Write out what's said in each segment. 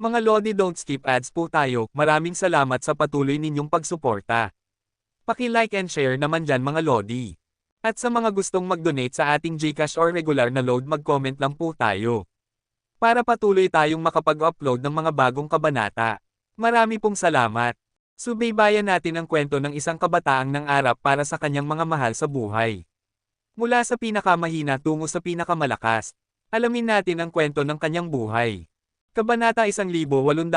Mga Lodi, don't skip ads po tayo. Maraming salamat sa patuloy ninyong pagsuporta. Paki-like and share naman dyan mga Lodi. At sa mga gustong mag-donate sa ating GCash or regular na load, mag-comment lang po tayo. Para patuloy tayong makapag-upload ng mga bagong kabanata. Marami pong salamat. Subaybayan natin ang kwento ng isang kabataang nangarap para sa kanyang mga mahal sa buhay. Mula sa pinakamahina tungo sa pinakamalakas. Alamin natin ang kwento ng kanyang buhay. Kabanata 1861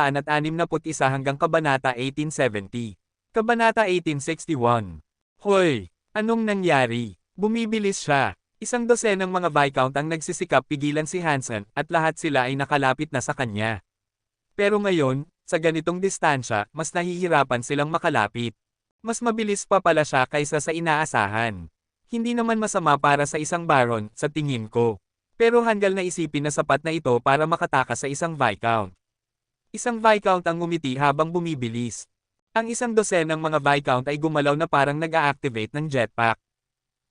hanggang Kabanata 1870. Kabanata 1861. Hoy! Anong nangyari? Bumibilis siya. Isang dosenang mga Viscount ang nagsisikap pigilan si Hansen at lahat sila ay nakalapit na sa kanya. Pero ngayon, sa ganitong distansya, mas nahihirapan silang makalapit. Mas mabilis pa pala siya kaysa sa inaasahan. Hindi naman masama para sa isang baron, sa tingin ko. Pero hanggal na isipin na sapat na ito para makatakas sa isang Viscount. Isang Viscount ang ngumiti habang bumibilis. Ang isang dosenang mga Viscount ay gumalaw na parang nag-a-activate ng jetpack.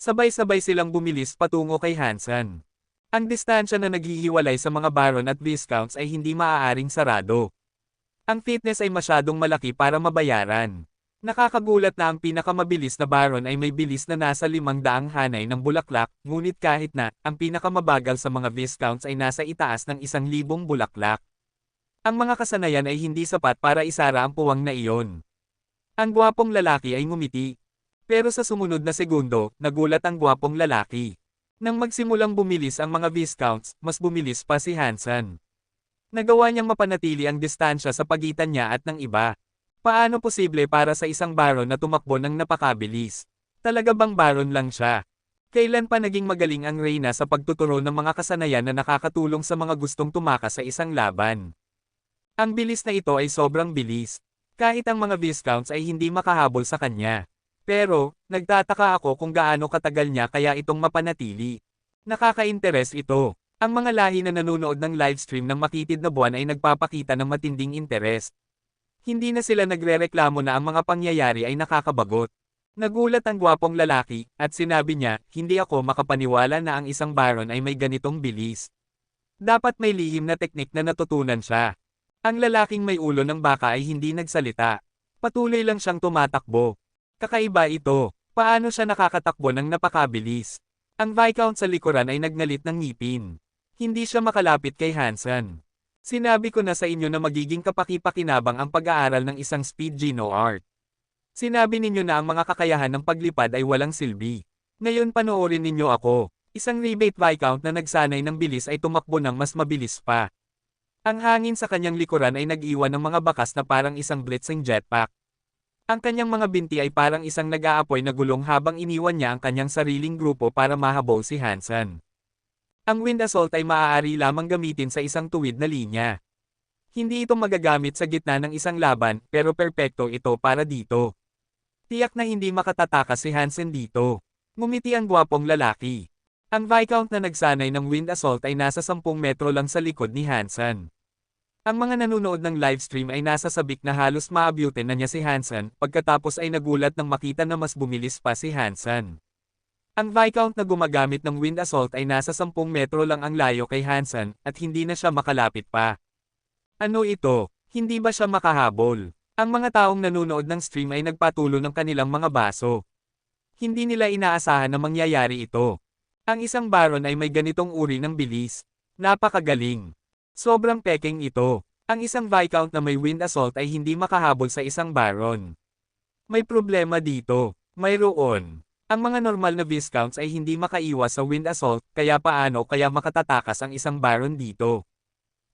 Sabay-sabay silang bumilis patungo kay Hansen. Ang distansya na naghihiwalay sa mga baron at viscounts ay hindi maaaring sarado. Ang fitness ay masyadong malaki para mabayaran. Nakakagulat na ang pinakamabilis na baron ay may bilis na nasa 500 hanay ng bulaklak, ngunit kahit na, ang pinakamabagal sa mga viscounts ay nasa itaas ng 1,000 bulaklak. Ang mga kasanayan ay hindi sapat para isara ang puwang na iyon. Ang gwapong lalaki ay ngumiti. Pero sa sumunod na segundo, nagulat ang gwapong lalaki. Nang magsimulang bumilis ang mga viscounts, mas bumilis pa si Hansen. Nagawa niyang mapanatili ang distansya sa pagitan niya at ng iba. Paano posible para sa isang baron na tumakbo ng napakabilis? Talaga bang baron lang siya? Kailan pa naging magaling ang reyna sa pagtuturo ng mga kasanayan na nakakatulong sa mga gustong tumakas sa isang laban? Ang bilis na ito ay sobrang bilis. Kahit ang mga viscounts ay hindi makahabol sa kanya. Pero, nagtataka ako kung gaano katagal niya kaya itong mapanatili. Nakaka-interes ito. Ang mga lahi na nanonood ng livestream ng Makitid na Buwan ay nagpapakita ng matinding interes. Hindi na sila nagrereklamo na ang mga pangyayari ay nakakabagot. Nagulat ang gwapong lalaki, at sinabi niya, hindi ako makapaniwala na ang isang baron ay may ganitong bilis. Dapat may lihim na teknik na natutunan siya. Ang lalaking may ulo ng baka ay hindi nagsalita. Patuloy lang siyang tumatakbo. Kakaiba ito. Paano siya nakakatakbo ng napakabilis? Ang Viscount sa likuran ay nagngalit ng ngipin. Hindi siya makalapit kay Hansen. Sinabi ko na sa inyo na magiging kapaki-pakinabang ang pag-aaral ng isang speed geno art. Sinabi ninyo na ang mga kakayahan ng paglipad ay walang silbi. Ngayon panoorin ninyo ako. Isang rebate Viscount na nagsanay ng bilis ay tumakbo ng mas mabilis pa. Ang hangin sa kanyang likuran ay nag-iwan ng mga bakas na parang isang blitzing jetpack. Ang kanyang mga binti ay parang isang nag-aapoy na gulong habang iniwan niya ang kanyang sariling grupo para mahabol si Hansen. Ang wind assault ay maaari lamang gamitin sa isang tuwid na linya. Hindi ito magagamit sa gitna ng isang laban, pero perpekto ito para dito. Tiyak na hindi makatatakas si Hansen dito. Ngumiti ang gwapong lalaki. Ang Viscount na nagsanay ng wind assault ay nasa 10 metro lang sa likod ni Hansen. Ang mga nanonood ng livestream ay nasa sabik na halos maabutin na niya si Hansen, pagkatapos ay nagulat nang makita na mas bumilis pa si Hansen. Ang Viscount na gumagamit ng wind assault ay nasa 10 metro lang ang layo kay Hansen, at hindi na siya makalapit pa. Ano ito? Hindi ba siya makahabol? Ang mga taong nanonood ng stream ay nagpatulo ng kanilang mga baso. Hindi nila inaasahan na mangyayari ito. Ang isang baron ay may ganitong uri ng bilis. Napakagaling. Sobrang peking ito. Ang isang Viscount na may wind assault ay hindi makahabol sa isang baron. May problema dito. Mayroon. Ang mga normal na viscounts ay hindi makaiwas sa wind assault, kaya paano kaya makatatakas ang isang baron dito?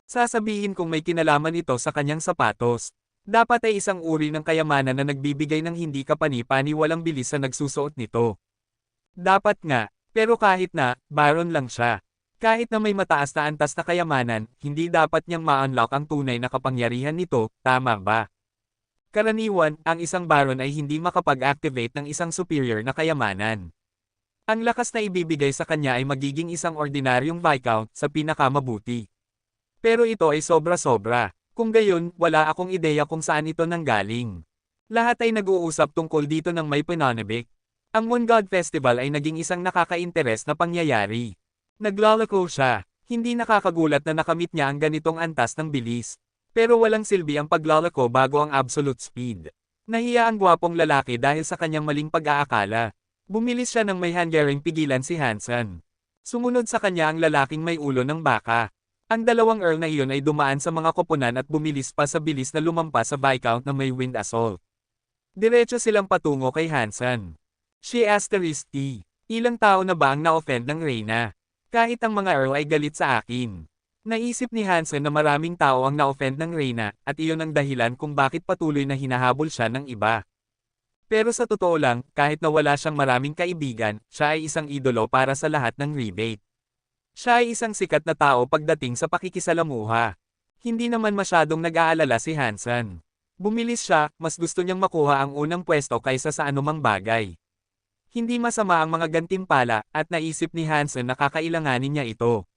Sasabihin kong may kinalaman ito sa kanyang sapatos. Dapat ay isang uri ng kayamanan na nagbibigay ng hindi kapani-pani walang bilis sa nagsusuot nito. Dapat nga, pero kahit na, baron lang siya. Kahit na may mataas na antas na kayamanan, hindi dapat niyang ma-unlock ang tunay na kapangyarihan nito, tama ba? Karaniwan, ang isang baron ay hindi makapag-activate ng isang superior na kayamanan. Ang lakas na ibibigay sa kanya ay magiging isang ordinaryong Viscount sa pinakamabuti. Pero ito ay sobra-sobra. Kung gayon, wala akong ideya kung saan ito nanggaling. Lahat ay nag-uusap tungkol dito ng may pananabik. Ang Moon God Festival ay naging isang nakaka-interes na pangyayari. Naglalako siya. Hindi nakakagulat na nakamit niya ang ganitong antas ng bilis. Pero walang silbi ang paglalako bago ang absolute speed. Nahiya ang gwapong lalaki dahil sa kanyang maling pag-aakala. Bumilis siya nang may hangering pigilan si Hansen. Sumunod sa kanya ang lalaking may ulo ng baka. Ang dalawang Earl na iyon ay dumaan sa mga koponan at bumilis pa sa bilis na lumampas sa Viscount na may wind assault. Diretso silang patungo kay Hansen. She asterisk T. Ilang tao na ba ang na-offend ng Reyna? Kahit ang mga Earl ay galit sa akin. Naisip ni Hansen na maraming tao ang na-offend ng Reyna, at iyon ang dahilan kung bakit patuloy na hinahabol siya ng iba. Pero sa totoo lang, kahit na wala siyang maraming kaibigan, siya ay isang idolo para sa lahat ng rebate. Siya ay isang sikat na tao pagdating sa pakikisalamuha. Hindi naman masyadong nag-aalala si Hansen. Bumilis siya, mas gusto niyang makuha ang unang pwesto kaysa sa anumang bagay. Hindi masama ang mga gantimpala, at naisip ni Hansen na kakailanganin niya ito.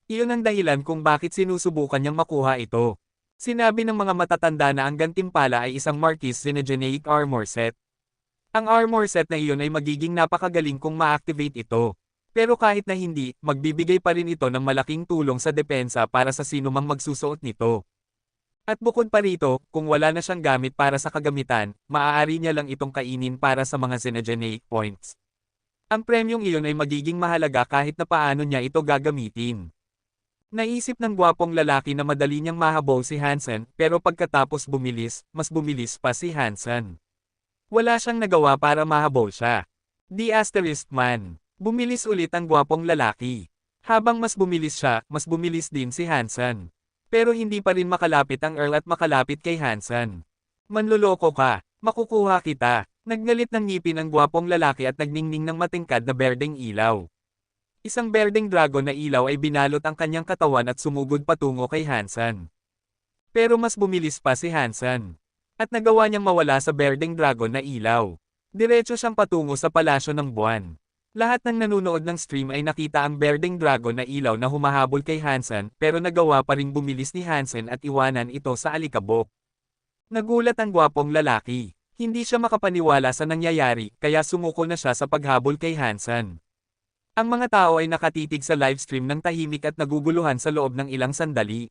Iyon ang dahilan kung bakit sinusubukan niyang makuha ito. Sinabi ng mga matatanda na ang gantimpala ay isang Marquis Xenogeneic armor set. Ang armor set na iyon ay magiging napakagaling kung ma-activate ito. Pero kahit na hindi, magbibigay pa rin ito ng malaking tulong sa depensa para sa sinumang magsusuot nito. At bukod pa rito, kung wala na siyang gamit para sa kagamitan, maaari niya lang itong kainin para sa mga Xenogeneic points. Ang premyong iyon ay magiging mahalaga kahit na paano niya ito gagamitin. Naisip ng gwapong lalaki na madali niyang mahabol si Hansen, pero pagkatapos bumilis, mas bumilis pa si Hansen. Wala siyang nagawa para mahabol siya. The asterisk man. Bumilis ulit ang gwapong lalaki. Habang mas bumilis siya, mas bumilis din si Hansen. Pero hindi pa rin makalapit ang Earl at makalapit kay Hansen. Manloloko ka, makukuha kita. Naggalit ng ngipin ang gwapong lalaki at nagningning ng matingkad na berdeng ilaw. Isang berdeng dragon na ilaw ay binalot ang kanyang katawan at sumugod patungo kay Hansen. Pero mas bumilis pa si Hansen. At nagawa niyang mawala sa berdeng dragon na ilaw. Diretso siyang patungo sa palasyo ng buwan. Lahat ng nanonood ng stream ay nakita ang berdeng dragon na ilaw na humahabol kay Hansen, pero nagawa pa ring bumilis ni Hansen at iwanan ito sa alikabok. Nagulat ang gwapong lalaki. Hindi siya makapaniwala sa nangyayari, kaya sumuko na siya sa paghabol kay Hansen. Ang mga tao ay nakatitig sa livestream ng tahimik at naguguluhan sa loob ng ilang sandali.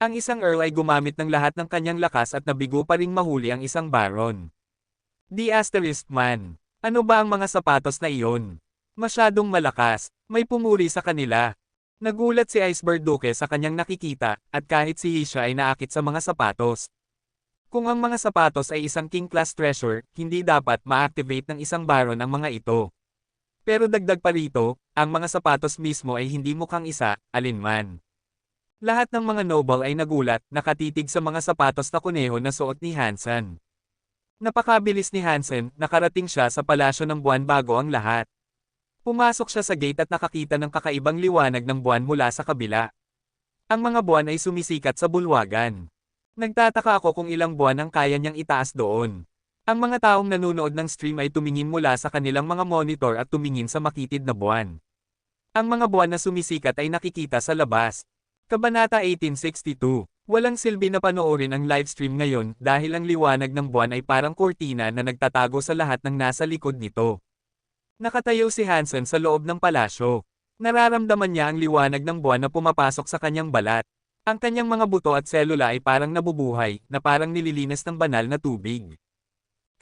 Ang isang Earl ay gumamit ng lahat ng kanyang lakas at nabigo pa ring mahuli ang isang Baron. The asterisk man. Ano ba ang mga sapatos na iyon? Masyadong malakas, may pumuri sa kanila. Nagulat si Iceberg Duke sa kanyang nakikita, at kahit si Hisha ay naakit sa mga sapatos. Kung ang mga sapatos ay isang King Class Treasure, hindi dapat ma-activate ng isang Baron ang mga ito. Pero dagdag pa rito, ang mga sapatos mismo ay hindi mukhang isa, alinman. Lahat ng mga noble ay nagulat, nakatitig sa mga sapatos na kuneho na suot ni Hansen. Napakabilis ni Hansen, nakarating siya sa palasyo ng buwan bago ang lahat. Pumasok siya sa gate at nakakita ng kakaibang liwanag ng buwan mula sa kabila. Ang mga buwan ay sumisikat sa bulwagan. Nagtataka ako kung ilang buwan ang kaya niyang itaas doon. Ang mga taong nanonood ng stream ay tumingin mula sa kanilang mga monitor at tumingin sa makitid na buwan. Ang mga buwan na sumisikat ay nakikita sa labas. Kabanata 1862. Walang silbi na panoorin ang livestream ngayon dahil ang liwanag ng buwan ay parang kurtina na nagtatago sa lahat ng nasa likod nito. Nakatayo si Hansen sa loob ng palasyo. Nararamdaman niya ang liwanag ng buwan na pumapasok sa kanyang balat. Ang kanyang mga buto at selula ay parang nabubuhay, na parang nililinis ng banal na tubig.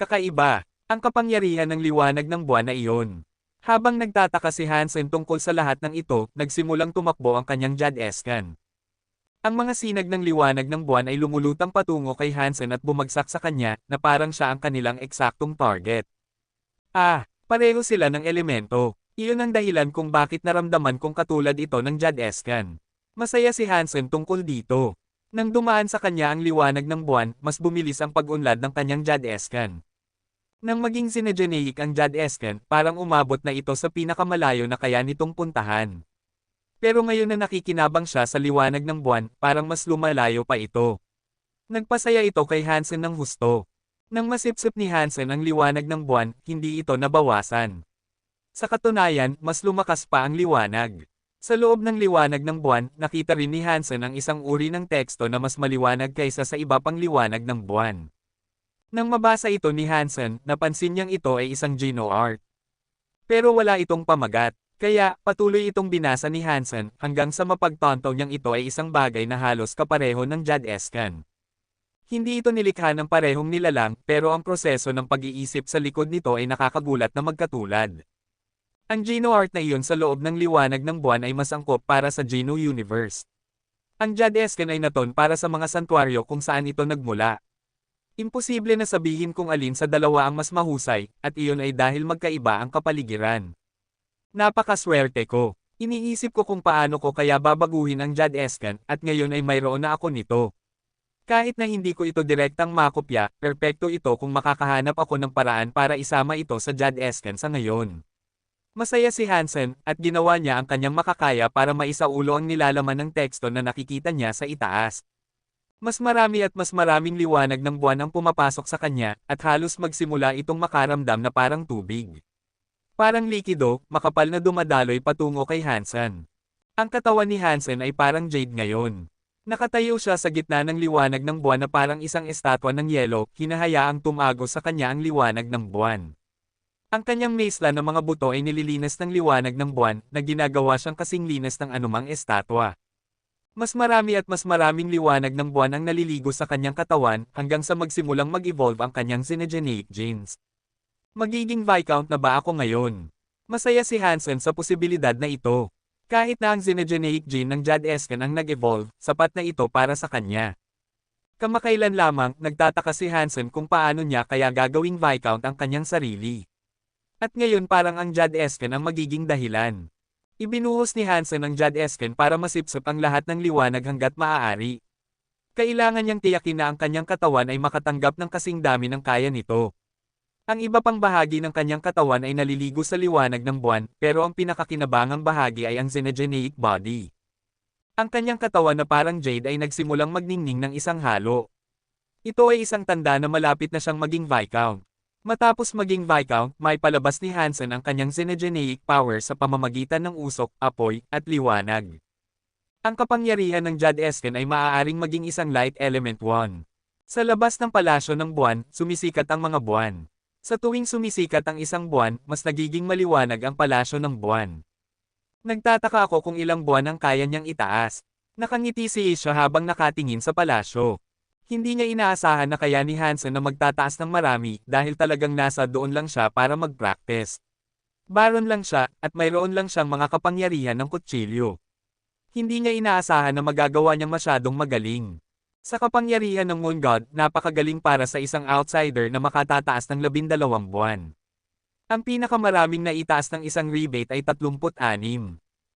Kakaiba, ang kapangyarihan ng liwanag ng buwan na iyon. Habang nagtataka si Hansen tungkol sa lahat ng ito, nagsimulang tumakbo ang kanyang Jad-eskan. Ang mga sinag ng liwanag ng buwan ay lumulutang patungo kay Hansen at bumagsak sa kanya, na parang siya ang kanilang eksaktong target. Pareho sila ng elemento. Iyon ang dahilan kung bakit naramdaman kong katulad ito ng Jad-eskan. Masaya si Hansen tungkol dito. Nang dumaan sa kanya ang liwanag ng buwan, mas bumilis ang pag-unlad ng kanyang Jad-eskan. Nang maging Xenogeneic ang Jad-eskan, parang umabot na ito sa pinakamalayo na kaya nitong puntahan. Pero ngayon na nakikinabang siya sa liwanag ng buwan, parang mas lumalayo pa ito. Nagpasaya ito kay Hansen ng husto. Nang masipsip ni Hansen ang liwanag ng buwan, hindi ito nabawasan. Sa katunayan, mas lumakas pa ang liwanag. Sa loob ng liwanag ng buwan, nakita rin ni Hansen ang isang uri ng teksto na mas maliwanag kaysa sa iba pang liwanag ng buwan. Nang mabasa ito ni Hansen, napansin niyang ito ay isang Geno art. Pero wala itong pamagat. Kaya, patuloy itong binasa ni Hansen, hanggang sa mapagtanto niyang ito ay isang bagay na halos kapareho ng Jadescan. Hindi ito nilikha ng parehong nilalang, pero ang proseso ng pag-iisip sa likod nito ay nakakagulat na magkatulad. Ang Geno art na iyon sa loob ng liwanag ng buwan ay mas angkop para sa Geno Universe. Ang Jadescan ay naton para sa mga santuaryo kung saan ito nagmula. Imposible na sabihin kung alin sa dalawa ang mas mahusay, at iyon ay dahil magkaiba ang kapaligiran. Napakaswerte ko. Iniisip ko kung paano ko kaya babaguhin ang Jadescan, at ngayon ay mayroon na ako nito. Kahit na hindi ko ito direktang makopya, perpekto ito kung makakahanap ako ng paraan para isama ito sa Jadescan sa ngayon. Masaya si Hansen, at ginawa niya ang kanyang makakaya para maisaulo ang nilalaman ng teksto na nakikita niya sa itaas. Mas marami at mas maraming liwanag ng buwan ang pumapasok sa kanya, at halos magsimula itong makaramdam na parang tubig. Parang likido, makapal na dumadaloy patungo kay Hansen. Ang katawan ni Hansen ay parang jade ngayon. Nakatayo siya sa gitna ng liwanag ng buwan na parang isang estatwa ng yelo, hinahayaang tumagos sa kanya ang liwanag ng buwan. Ang kanyang mesla ng mga buto ay nililinas ng liwanag ng buwan, na ginagawa siyang kasing linas ng anumang estatwa. Mas marami at mas maraming liwanag ng buwan ang naliligo sa kanyang katawan, hanggang sa magsimulang mag-evolve ang kanyang xenogeneic genes. Magiging Viscount na ba ako ngayon? Masaya si Hansen sa posibilidad na ito. Kahit na ang xenogeneic gene ng Jadescan ang nag-evolve, sapat na ito para sa kanya. Kamakailan lamang, nagtataka si Hansen kung paano niya kaya gagawing Viscount ang kanyang sarili. At ngayon parang ang Jadescan ang magiging dahilan. Ibinuhos ni Hansen ang Jadescan para masipsip ang lahat ng liwanag hanggat maaari. Kailangan niyang tiyakin na ang kanyang katawan ay makatanggap ng kasing dami ng kaya nito. Ang iba pang bahagi ng kanyang katawan ay naliligo sa liwanag ng buwan, pero ang pinakakinabangang bahagi ay ang xenogeneic body. Ang kanyang katawan na parang jade ay nagsimulang magningning ng isang halo. Ito ay isang tanda na malapit na siyang maging Viscount. Matapos maging Viscount, may palabas ni Hansen ang kanyang xenogeneic power sa pamamagitan ng usok, apoy, at liwanag. Ang kapangyarihan ng Jadescan ay maaaring maging isang light element 1. Sa labas ng palasyo ng buwan, sumisikat ang mga buwan. Sa tuwing sumisikat ang isang buwan, mas nagiging maliwanag ang palasyo ng buwan. Nagtataka ako kung ilang buwan ang kaya niyang itaas. Nakangiti si Isha habang nakatingin sa palasyo. Hindi niya inaasahan na kaya ni Hansen na magtataas ng marami dahil talagang nasa doon lang siya para mag-practice. Baron lang siya, at mayroon lang siyang mga kapangyarihan ng kutsilyo. Hindi niya inaasahan na magagawa niyang masyadong magaling. Sa kapangyarihan ng Moon God, napakagaling para sa isang outsider na makatataas ng 12 buwan. Ang pinakamaraming naitaas ng isang rebate ay 36.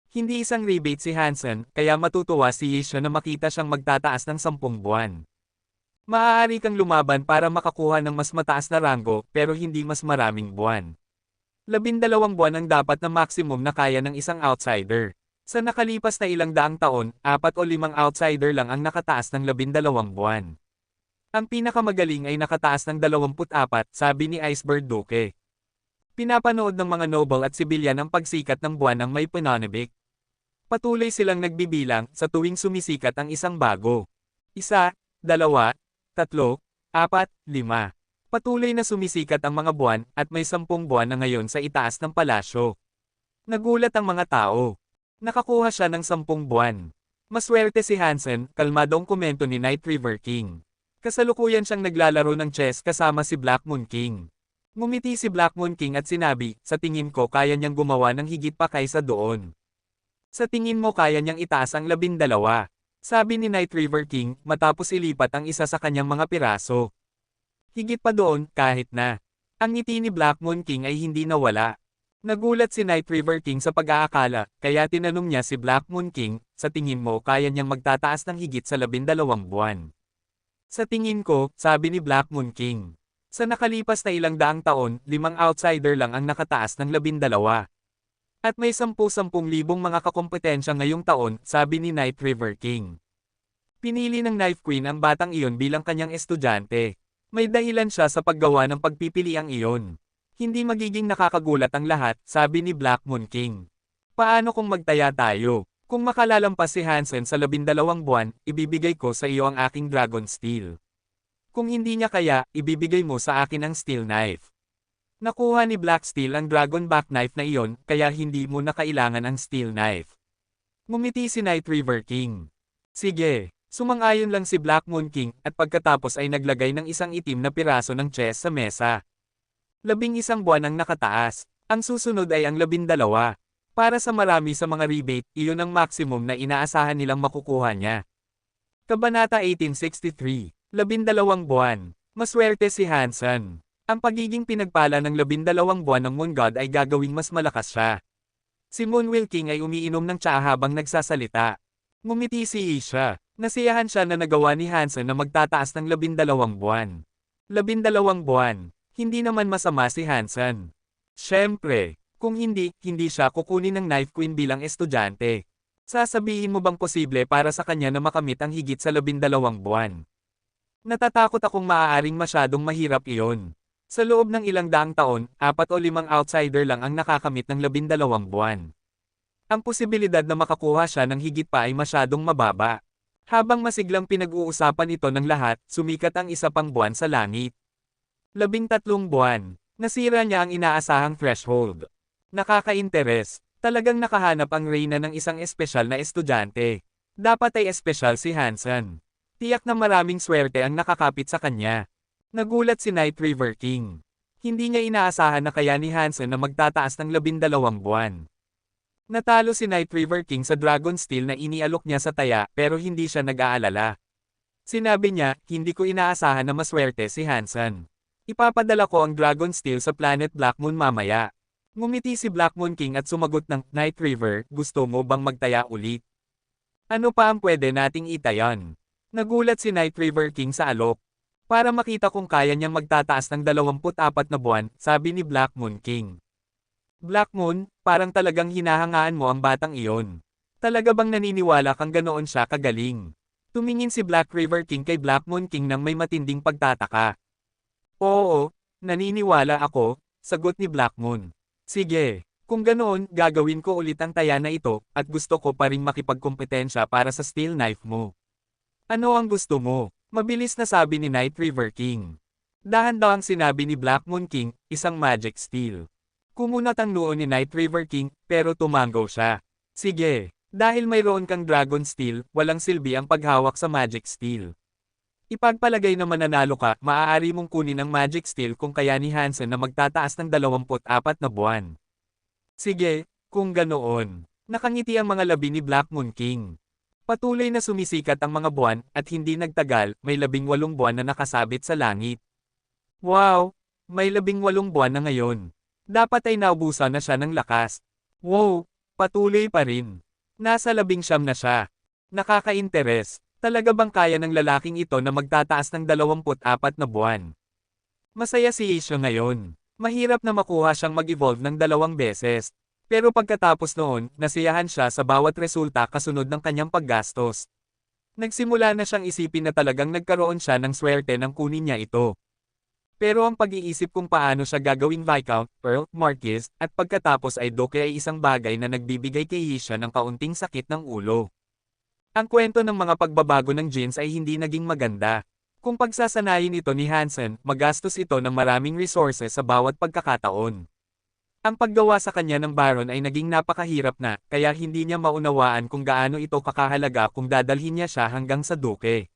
Hindi isang rebate si Hansen, kaya matutuwa si Yisha na makita siyang magtataas ng 10 buwan. Maaari kang lumaban para makakuha ng mas mataas na ranggo, pero hindi mas maraming buwan. 12 buwan ang dapat na maximum na kaya ng isang outsider. Sa nakalipas na ilang daang taon, 4 o 5 outsider lang ang nakataas ng 12 buwan. Ang pinakamagaling ay nakataas ng 24, sabi ni Iceberg Duque. Pinapanood ng mga noble at sibilyan ang pagsikat ng buwan ng may pananabik. Patuloy silang nagbibilang sa tuwing sumisikat ang isang bago. 1, 2, 3, 4, 5. Patuloy na sumisikat ang mga buwan, at may 10 buwan na ngayon sa itaas ng palasyo. Nagulat ang mga tao. Nakakuha siya ng 10 buwan. Maswerte si Hansen, kalmadong komento ni Night River King. Kasalukuyan siyang naglalaro ng chess kasama si Black Moon King. Ngumiti si Black Moon King at sinabi, sa tingin ko kaya niyang gumawa ng higit pa kaysa doon. Sa tingin mo kaya niyang itaas ang 12, sabi ni Night River King, matapos ilipat ang isa sa kanyang mga piraso. Higit pa doon, kahit na. Ang ngiti ni Black Moon King ay hindi nawala. Nagulat si Night River King sa pag-aakala, kaya tinanong niya si Black Moon King, sa tingin mo kaya niyang magtataas ng higit sa 12 buwan. Sa tingin ko, sabi ni Black Moon King. Sa nakalipas na ilang daang taon, 5 outsider lang ang nakataas ng 12. At may 10,000 mga kakompetensya ngayong taon, sabi ni Night River King. Pinili ng Knife Queen ang batang iyon bilang kanyang estudyante. May dahilan siya sa paggawa ng pagpipiliang iyon. Hindi magiging nakakagulat ang lahat, sabi ni Black Moon King. Paano kung magtaya tayo? Kung makalalampas si Hansen sa 12 buwan, ibibigay ko sa iyo ang aking Dragon Steel. Kung hindi niya kaya, ibibigay mo sa akin ang Steel Knife. Nakuha ni Black Steel ang Dragon Back Knife na iyon, kaya hindi mo na kailangan ang Steel Knife. Ngumiti si Night River King. Sige, sumang-ayon lang si Black Moon King, at pagkatapos ay naglagay ng isang itim na piraso ng chess sa mesa. 11 buwan ang nakataas. Ang susunod ay ang 12. Para sa marami sa mga rebate, iyon ang maximum na inaasahan nilang makukuha niya. Kabanata 1863, 12 buwan. Maswerte si Hansen. Ang pagiging pinagpala ng 12 buwan ng Moon God ay gagawing mas malakas siya. Si Moonwell King ay umiinom ng tsaa habang nagsasalita. Ngumiti si Isha. Nasiyahan siya na nagawa ni Hansen na magtataas ng 12 buwan. 12 buwan. Hindi naman masama si Hansen. Siyempre, kung hindi siya kukunin ng Knife Queen bilang estudyante. Sasabihin mo bang posible para sa kanya na makamit ang higit sa 12 buwan? Natatakot akong maaaring masyadong mahirap iyon. Sa loob ng ilang daang taon, 4 o 5 outsider lang ang nakakamit ng 12 buwan. Ang posibilidad na makakuha siya ng higit pa ay masyadong mababa. Habang masiglang pinag-uusapan ito ng lahat, sumikat ang isa pang buwan sa langit. 13 buwan. Nasira niya ang inaasahang threshold. Nakaka-interes. Talagang nakahanap ang reyna ng isang espesyal na estudyante. Dapat ay espesyal si Hansen. Tiyak na maraming swerte ang nakakapit sa kanya. Nagulat si Night River King. Hindi niya inaasahan na kaya ni Hansen na magtataas ng 12 buwan. Natalo si Night River King sa Dragon Steel na inialok niya sa taya pero hindi siya nag-aalala. Sinabi niya, hindi ko inaasahan na maswerte si Hansen. Ipapadala ko ang Dragon Steel sa Planet Black Moon mamaya. Ngumiti si Black Moon King at sumagot ng, Night River, gusto mo bang magtaya ulit? Ano pa ang pwede nating itayan? Nagulat si Night River King sa alok. Para makita kung kaya niyang magtataas ng 24 na buwan, sabi ni Black Moon King. Black Moon, parang talagang hinahangaan mo ang batang iyon. Talaga bang naniniwala kang ganoon siya kagaling? Tumingin si Black River King kay Black Moon King nang may matinding pagtataka. Oo, naniniwala ako, sagot ni Black Moon. Sige, kung ganoon, gagawin ko ulit ang taya na ito, at gusto ko pa ring makipagkompetensya para sa Steel Knife mo. Ano ang gusto mo? Mabilis na sabi ni Night River King. Dahan-dahang sinabi ni Black Moon King, isang magic steel. Kumunat ang noo ni Night River King, pero tumango siya. Sige, dahil mayroon kang Dragon Steel, walang silbi ang paghawak sa magic steel. Ipagpalagay na mananalo ka, maaari mong kunin ang magic steel kung kaya ni Hansen na magtataas ng 24 na buwan. Sige, kung ganoon. Nakangiti ang mga labi ni Black Moon King. Patuloy na sumisikat ang mga buwan, at hindi nagtagal, may 18 buwan na nakasabit sa langit. Wow! May 18 buwan na ngayon. Dapat ay naubusan na siya ng lakas. Wow! Patuloy pa rin. Nasa 19 na siya. Nakaka-interes. Talaga bang kaya ng lalaking ito na magtataas ng 24 na buwan? Masaya si Isha ngayon. Mahirap na makuha siyang mag-evolve ng 2 beses. Pero pagkatapos noon, nasiyahan siya sa bawat resulta kasunod ng kanyang paggastos. Nagsimula na siyang isipin na talagang nagkaroon siya ng swerte nang kunin niya ito. Pero ang pag-iisip kung paano siya gagawing Viscount, Earl, Marquis, at pagkatapos ay Duke ay isang bagay na nagbibigay kay Isha ng kaunting sakit ng ulo. Ang kwento ng mga pagbabago ng genes ay hindi naging maganda. Kung pagsasanayin ito ni Hansen, magastos ito ng maraming resources sa bawat pagkakataon. Ang paggawa sa kanya ng Baron ay naging napakahirap na, kaya hindi niya maunawaan kung gaano ito kakahalaga kung dadalhin niya siya hanggang sa Duke.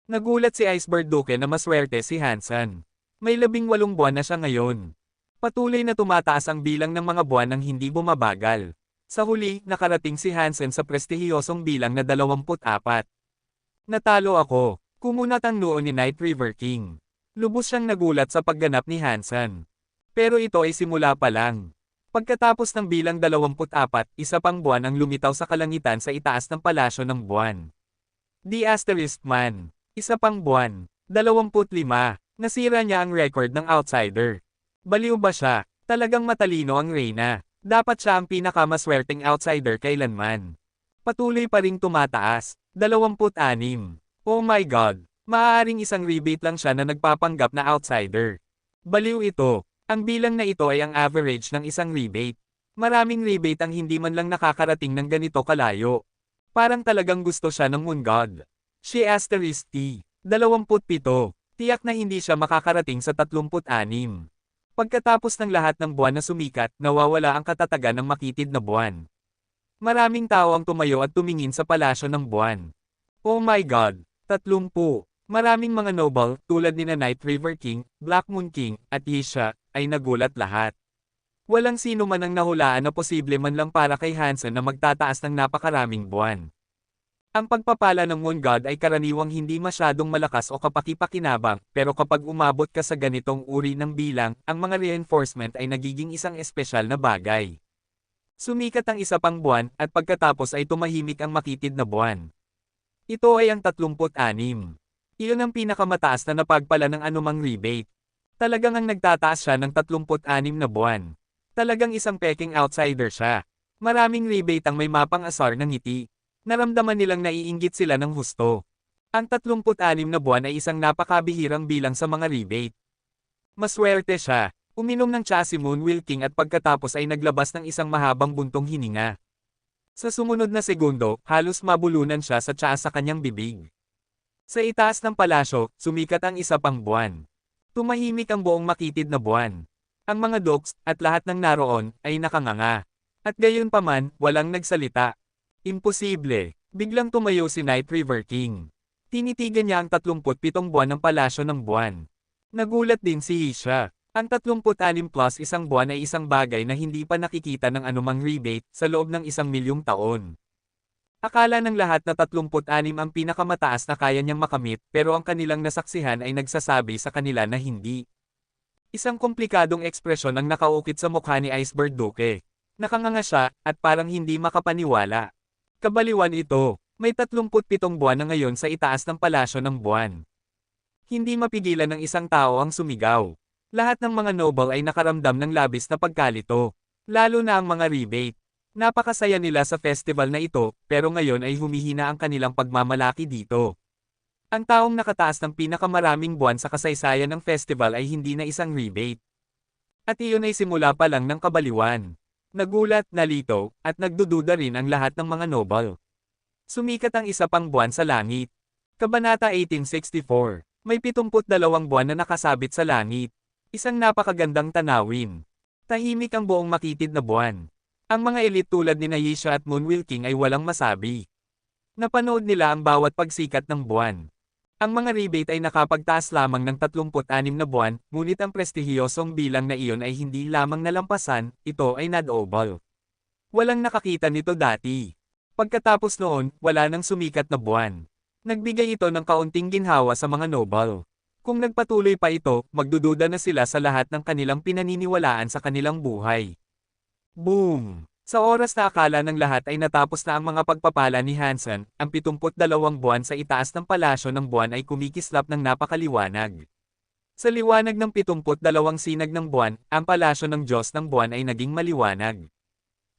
Nagulat si Iceberg Duke na maswerte si Hansen. May 18 buwan na siya ngayon. Patuloy na tumataas ang bilang ng mga buwan nang hindi bumabagal. Sa huli, nakarating si Hansen sa prestihiyosong bilang na 24. Natalo ako. Kumunat ang noo ni Night River King. Lubos siyang nagulat sa pagganap ni Hansen. Pero ito ay simula pa lang. Pagkatapos ng bilang 24, isa pang buwan ang lumitaw sa kalangitan sa itaas ng palasyo ng buwan. The Asterisk Man. Isa pang buwan. 25. Nasira niya ang record ng outsider. Baliw ba siya? Talagang matalino ang Reyna. Dapat siya ang pinakamaswerteng outsider kailanman. Patuloy pa ring tumataas. 26. Oh my God. Maaaring isang rebate lang siya na nagpapanggap na outsider. Baliw ito. Ang bilang na ito ay ang average ng isang rebate. Maraming rebate ang hindi man lang nakakarating ng ganito kalayo. Parang talagang gusto siya ng Moon God. She asterisk T. 27. Tiyak na hindi siya makakarating sa 36. Pagkatapos ng lahat ng buwan na sumikat, nawawala ang katatagan ng makitid na buwan. Maraming tao ang tumayo at tumingin sa palasyo ng buwan. Oh my God! 30. Maraming mga noble, tulad ni Night River King, Black Moon King, at Yisha, ay nagulat lahat. Walang sino man ang nahulaan na posible man lang para kay Hansen na magtataas ng napakaraming buwan. Ang pagpapala ng Moon God ay karaniwang hindi masyadong malakas o kapaki-pakinabang, pero kapag umabot ka sa ganitong uri ng bilang, ang mga reinforcement ay nagiging isang espesyal na bagay. Sumikat ang isa pang buwan, at pagkatapos ay tumahimik ang makitid na buwan. Ito ay ang 36. Iyon ang pinakamataas na napagpala ng anumang rebate. Talagang ang nagtataas siya ng 36 na buwan. Talagang isang peking outsider siya. Maraming rebate ang may mapang asar ng ngiti. Naramdaman nilang naiinggit sila ng husto. Ang 36 na buwan ay isang napakabihirang bilang sa mga rebate. Maswerte siya. Uminom ng tsa si Moonwheel King at pagkatapos ay naglabas ng isang mahabang buntong hininga. Sa sumunod na segundo, halos mabulunan siya sa tsa sa kanyang bibig. Sa itaas ng palasyo, sumikat ang isa pang buwan. Tumahimik ang buong makitid na buwan. Ang mga dogs, at lahat ng naroon, ay nakanganga. At gayon paman, walang nagsalita. Imposible. Biglang tumayo si Night River King. Tinitigan niya ang 37 buwan ng palasyo ng buwan. Nagulat din si Yisha. Ang 36 plus isang buwan ay isang bagay na hindi pa nakikita ng anumang rebate sa loob ng 1,000,000 taon. Akala ng lahat na 36 ang pinakamataas na kaya niyang makamit, pero ang kanilang nasaksihan ay nagsasabi sa kanila na hindi. Isang komplikadong ekspresyon ang nakaukit sa mukha ni Iceberg Duke. Nakanganga siya, at parang hindi makapaniwala. Kabaliwan ito. May 37 buwan na ngayon sa itaas ng palasyo ng buwan. Hindi mapigilan ng isang tao ang sumigaw. Lahat ng mga noble ay nakaramdam ng labis na pagkalito. Lalo na ang mga rebate. Napakasaya nila sa festival na ito, pero ngayon ay humihina ang kanilang pagmamalaki dito. Ang taong nakataas ng pinakamaraming buwan sa kasaysayan ng festival ay hindi na isang rebate. At iyon ay simula pa lang ng kabaliwan. Nagulat, nalito, at nagdududa rin ang lahat ng mga noble. Sumikat ang isa pang buwan sa langit. Kabanata 1864. May 72 buwan na nakasabit sa langit. Isang napakagandang tanawin. Tahimik ang buong makitid na buwan. Ang mga elite tulad ni Yisha at Moonwheel King ay walang masabi. Napanood nila ang bawat pagsikat ng buwan. Ang mga rebate ay nakapagtaas lamang ng 36 na buwan, ngunit ang prestihiyosong bilang na iyon ay hindi lamang nalampasan, ito ay nadobal. Walang nakakita nito dati. Pagkatapos noon, wala nang sumikat na buwan. Nagbigay ito ng kaunting ginhawa sa mga noble. Kung nagpatuloy pa ito, magdududa na sila sa lahat ng kanilang pinaniniwalaan sa kanilang buhay. Boom! Sa oras na akala ng lahat ay natapos na ang mga pagpapala ni Hansen, ang 72 buwan sa itaas ng palasyo ng buwan ay kumikislap ng napakaliwanag. Sa liwanag ng 72 sinag ng buwan, ang palasyo ng Diyos ng buwan ay naging maliwanag.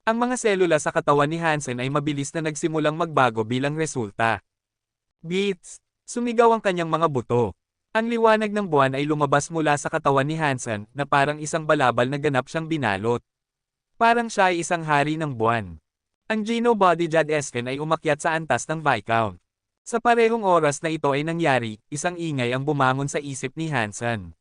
Ang mga selula sa katawan ni Hansen ay mabilis na nagsimulang magbago bilang resulta. Beats! Sumigaw ang kanyang mga buto. Ang liwanag ng buwan ay lumabas mula sa katawan ni Hansen na parang isang balabal na ganap siyang binalot. Parang siya ay isang hari ng buwan. Ang Geno Body Jadesken ay umakyat sa antas ng Viscount. Sa parehong oras na ito ay nangyari, isang ingay ang bumangon sa isip ni Hansen.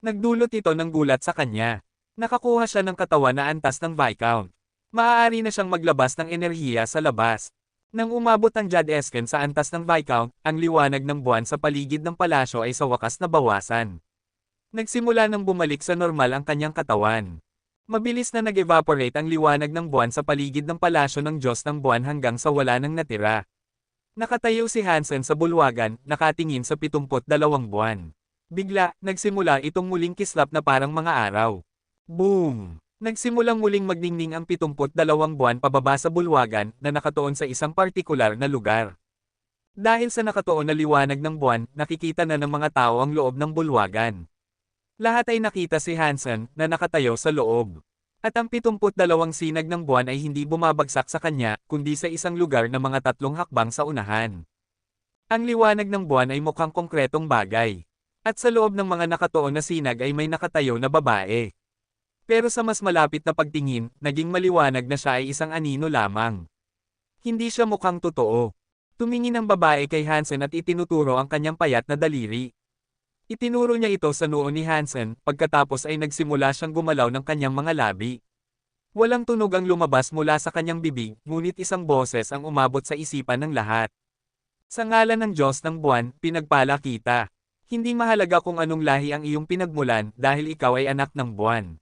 Nagdulot ito ng gulat sa kanya. Nakakuha siya ng katawan na antas ng Viscount. Maaari na siyang maglabas ng enerhiya sa labas. Nang umabot ang Jadesken sa antas ng Viscount, ang liwanag ng buwan sa paligid ng palasyo ay sa wakas na bawasan. Nagsimula nang bumalik sa normal ang kanyang katawan. Mabilis na nag-evaporate ang liwanag ng buwan sa paligid ng palasyo ng Diyos ng buwan hanggang sa wala nang natira. Nakatayo si Hansen sa bulwagan, nakatingin sa 72 buwan. Bigla, nagsimula itong muling kislap na parang mga araw. Boom! Nagsimulang muling magningning ang 72 buwan pababa sa bulwagan na nakatuon sa isang partikular na lugar. Dahil sa nakatuon na liwanag ng buwan, nakikita na ng mga tao ang loob ng bulwagan. Lahat ay nakita si Hansen na nakatayo sa loob. At ang 72 sinag ng buwan ay hindi bumabagsak sa kanya, kundi sa isang lugar na mga 3 hakbang sa unahan. Ang liwanag ng buwan ay mukhang konkretong bagay. At sa loob ng mga nakatuon na sinag ay may nakatayo na babae. Pero sa mas malapit na pagtingin, naging maliwanag na siya ay isang anino lamang. Hindi siya mukhang totoo. Tumingin ang babae kay Hansen at itinuturo ang kanyang payat na daliri. Itinuro niya ito sa noo ni Hansen, pagkatapos ay nagsimula siyang gumalaw ng kanyang mga labi. Walang tunog ang lumabas mula sa kanyang bibig, ngunit isang boses ang umabot sa isipan ng lahat. Sa ngalan ng Diyos ng buwan, pinagpala kita. Hindi mahalaga kung anong lahi ang iyong pinagmulan dahil ikaw ay anak ng buwan.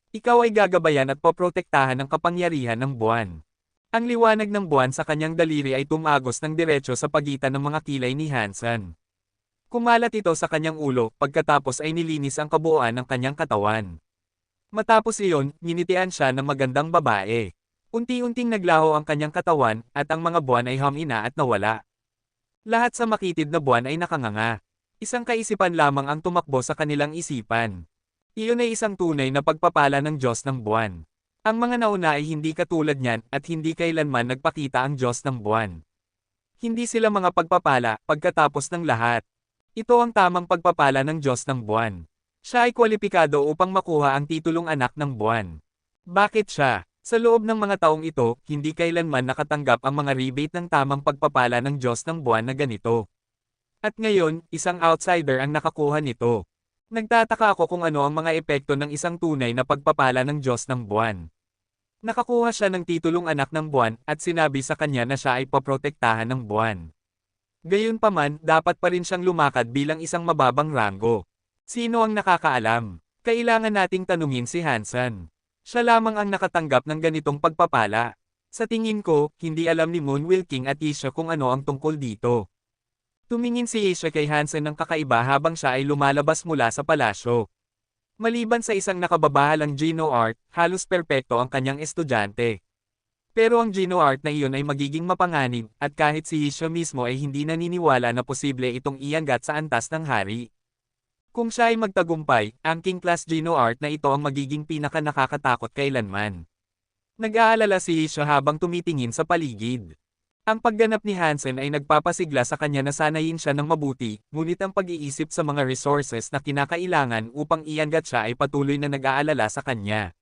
Ikaw ay gagabayan at poprotektahan ng kapangyarihan ng buwan. Ang liwanag ng buwan sa kanyang daliri ay tumagos ng diretso sa pagitan ng mga kilay ni Hansen. Kumalat ito sa kanyang ulo, pagkatapos ay nilinis ang kabuuan ng kanyang katawan. Matapos iyon, nginitian siya ng magandang babae. Unti-unting naglaho ang kanyang katawan, at ang mga buwan ay humina at nawala. Lahat sa makitid na buwan ay nakanganga. Isang kaisipan lamang ang tumakbo sa kanilang isipan. Iyon ay isang tunay na pagpapala ng Diyos ng buwan. Ang mga nauna ay hindi katulad niyan, at hindi kailanman nagpakita ang Diyos ng buwan. Hindi sila mga pagpapala, pagkatapos ng lahat. Ito ang tamang pagpapala ng Diyos ng buwan. Siya ay kwalipikado upang makuha ang titulong anak ng buwan. Bakit siya? Sa loob ng mga taong ito, hindi kailanman nakatanggap ang mga rebate ng tamang pagpapala ng Diyos ng buwan na ganito. At ngayon, isang outsider ang nakakuha nito. Nagtataka ako kung ano ang mga epekto ng isang tunay na pagpapala ng Diyos ng buwan. Nakakuha siya ng titulong anak ng buwan, at sinabi sa kanya na siya ay poprotektahan ng buwan. Gayunpaman, dapat pa rin siyang lumakad bilang isang mababang ranggo. Sino ang nakakaalam? Kailangan nating tanungin si Hansen. Siya lamang ang nakatanggap ng ganitong pagpapala. Sa tingin ko, hindi alam ni Moon Wilking at Isha kung ano ang tungkol dito. Tumingin si Isha kay Hansen ng kakaiba habang siya ay lumalabas mula sa palasyo. Maliban sa isang nakababahalang Gino Art, halos perpekto ang kanyang estudyante. Pero ang Gino Art na iyon ay magiging mapanganib, at kahit si Isha mismo ay hindi naniniwala na posible itong ianggat sa antas ng hari. Kung siya ay magtagumpay, ang King Class Gino Art na ito ang magiging pinaka-nakakatakot kailanman. Nag-aalala si Isha habang tumitingin sa paligid. Ang pagganap ni Hansen ay nagpapasigla sa kanya na sanayin siya ng mabuti, ngunit ang pag-iisip sa mga resources na kinakailangan upang ianggat siya ay patuloy na nag-aalala sa kanya.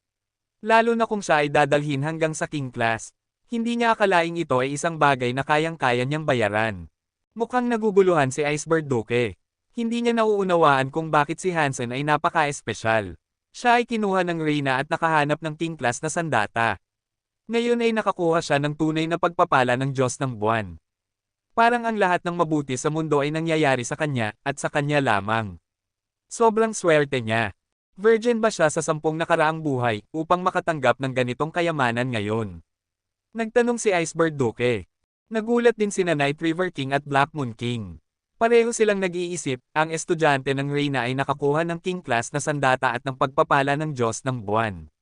Lalo na kung siya ay dadalhin hanggang sa King Class. Hindi niya akalaing ito ay isang bagay na kayang-kaya niyang bayaran. Mukhang naguguluhan si Iceberg Duke. Hindi niya nauunawaan kung bakit si Hansen ay napaka-espesyal. Siya ay kinuha ng Reyna at nakahanap ng King Class na sandata. Ngayon ay nakakuha siya ng tunay na pagpapala ng Diyos ng buwan. Parang ang lahat ng mabuti sa mundo ay nangyayari sa kanya, at sa kanya lamang. Sobrang swerte niya. Virgin ba siya sa 10 nakaraang buhay upang makatanggap ng ganitong kayamanan ngayon? Nagtanong si Iceberg Duke. Nagulat din sina Night River King at Black Moon King. Pareho silang nag-iisip, ang estudyante ng Reyna ay nakakuha ng King Class na sandata at ng pagpapala ng Diyos ng buwan.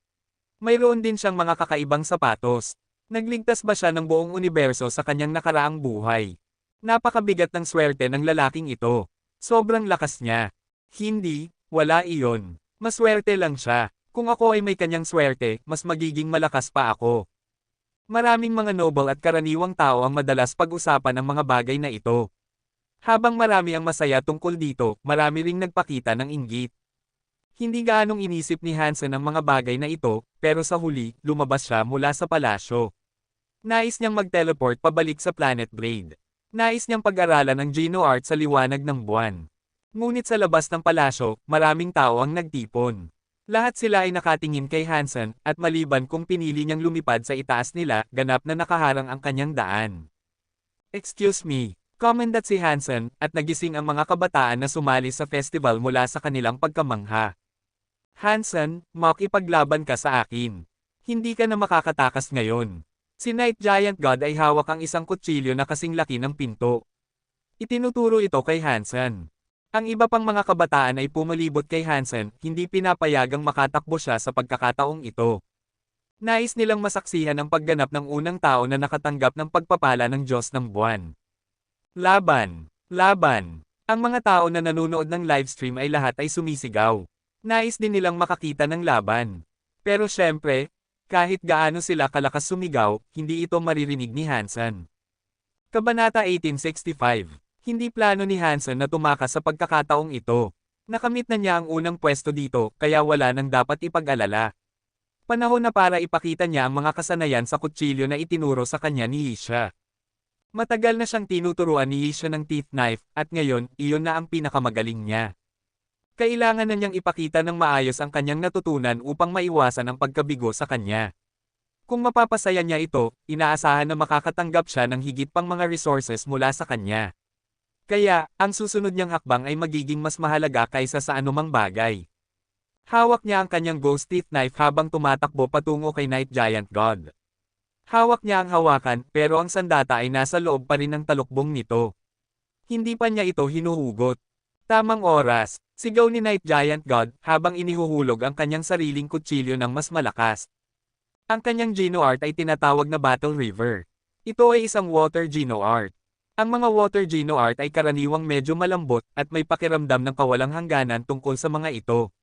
Mayroon din siyang mga kakaibang sapatos. Nagligtas ba siya ng buong universo sa kanyang nakaraang buhay? Napakabigat ng swerte ng lalaking ito. Sobrang lakas niya. Hindi, wala iyon. Maswerte lang siya. Kung ako ay may kanyang swerte, mas magiging malakas pa ako. Maraming mga noble at karaniwang tao ang madalas pag-usapan ang mga bagay na ito. Habang marami ang masaya tungkol dito, marami ring nagpakita ng inggit. Hindi gaanong inisip ni Hansen ang mga bagay na ito, pero sa huli, lumabas siya mula sa palasyo. Nais niyang mag-teleport pabalik sa Planet Blade. Nais niyang pag-aralan ang Gino Art sa liwanag ng buwan. Ngunit sa labas ng palasyo, maraming tao ang nagtipon. Lahat sila ay nakatingin kay Hansen, at maliban kung pinili niyang lumipad sa itaas nila, ganap na nakaharang ang kanyang daan. Excuse me, commendat si Hansen, at nagising ang mga kabataan na sumali sa festival mula sa kanilang pagkamangha. Hansen, makipaglaban ka sa akin. Hindi ka na makakatakas ngayon. Si Night Giant God ay hawak ang isang kutsilyo na kasing laki ng pinto. Itinuturo ito kay Hansen. Ang iba pang mga kabataan ay pumalibot kay Hansen, hindi pinapayagang makatakbo siya sa pagkakataong ito. Nais nilang masaksihan ang pagganap ng unang tao na nakatanggap ng pagpapala ng Diyos ng buwan. Laban! Laban! Ang mga tao na nanonood ng livestream ay lahat ay sumisigaw. Nais din nilang makakita ng laban. Pero syempre, kahit gaano sila kalakas sumigaw, hindi ito maririnig ni Hansen. Kabanata 1865. Hindi plano ni Hansen na tumakas sa pagkakataong ito. Nakamit na niya ang unang pwesto dito, kaya wala nang dapat ipag-alala. Panahon na para ipakita niya ang mga kasanayan sa kutsilyo na itinuro sa kanya ni Isha. Matagal na siyang tinuturuan ni Isha ng teeth knife, at ngayon, iyon na ang pinakamagaling niya. Kailangan na niyang ipakita ng maayos ang kanyang natutunan upang maiwasan ang pagkabigo sa kanya. Kung mapapasaya niya ito, inaasahan na makakatanggap siya ng higit pang mga resources mula sa kanya. Kaya, ang susunod niyang hakbang ay magiging mas mahalaga kaysa sa anumang bagay. Hawak niya ang kanyang ghost teeth knife habang tumatakbo patungo kay Night Giant God. Hawak niya ang hawakan, pero ang sandata ay nasa loob pa rin ng talukbong nito. Hindi pa niya ito hinuhugot. Tamang oras, sigaw ni Night Giant God habang inihuhulog ang kanyang sariling kutsilyo ng mas malakas. Ang kanyang Geno Art ay tinatawag na Battle River. Ito ay isang water Geno Art. Ang mga water Geno Art ay karaniwang medyo malambot at may pakiramdam ng kawalang hangganan tungkol sa mga ito.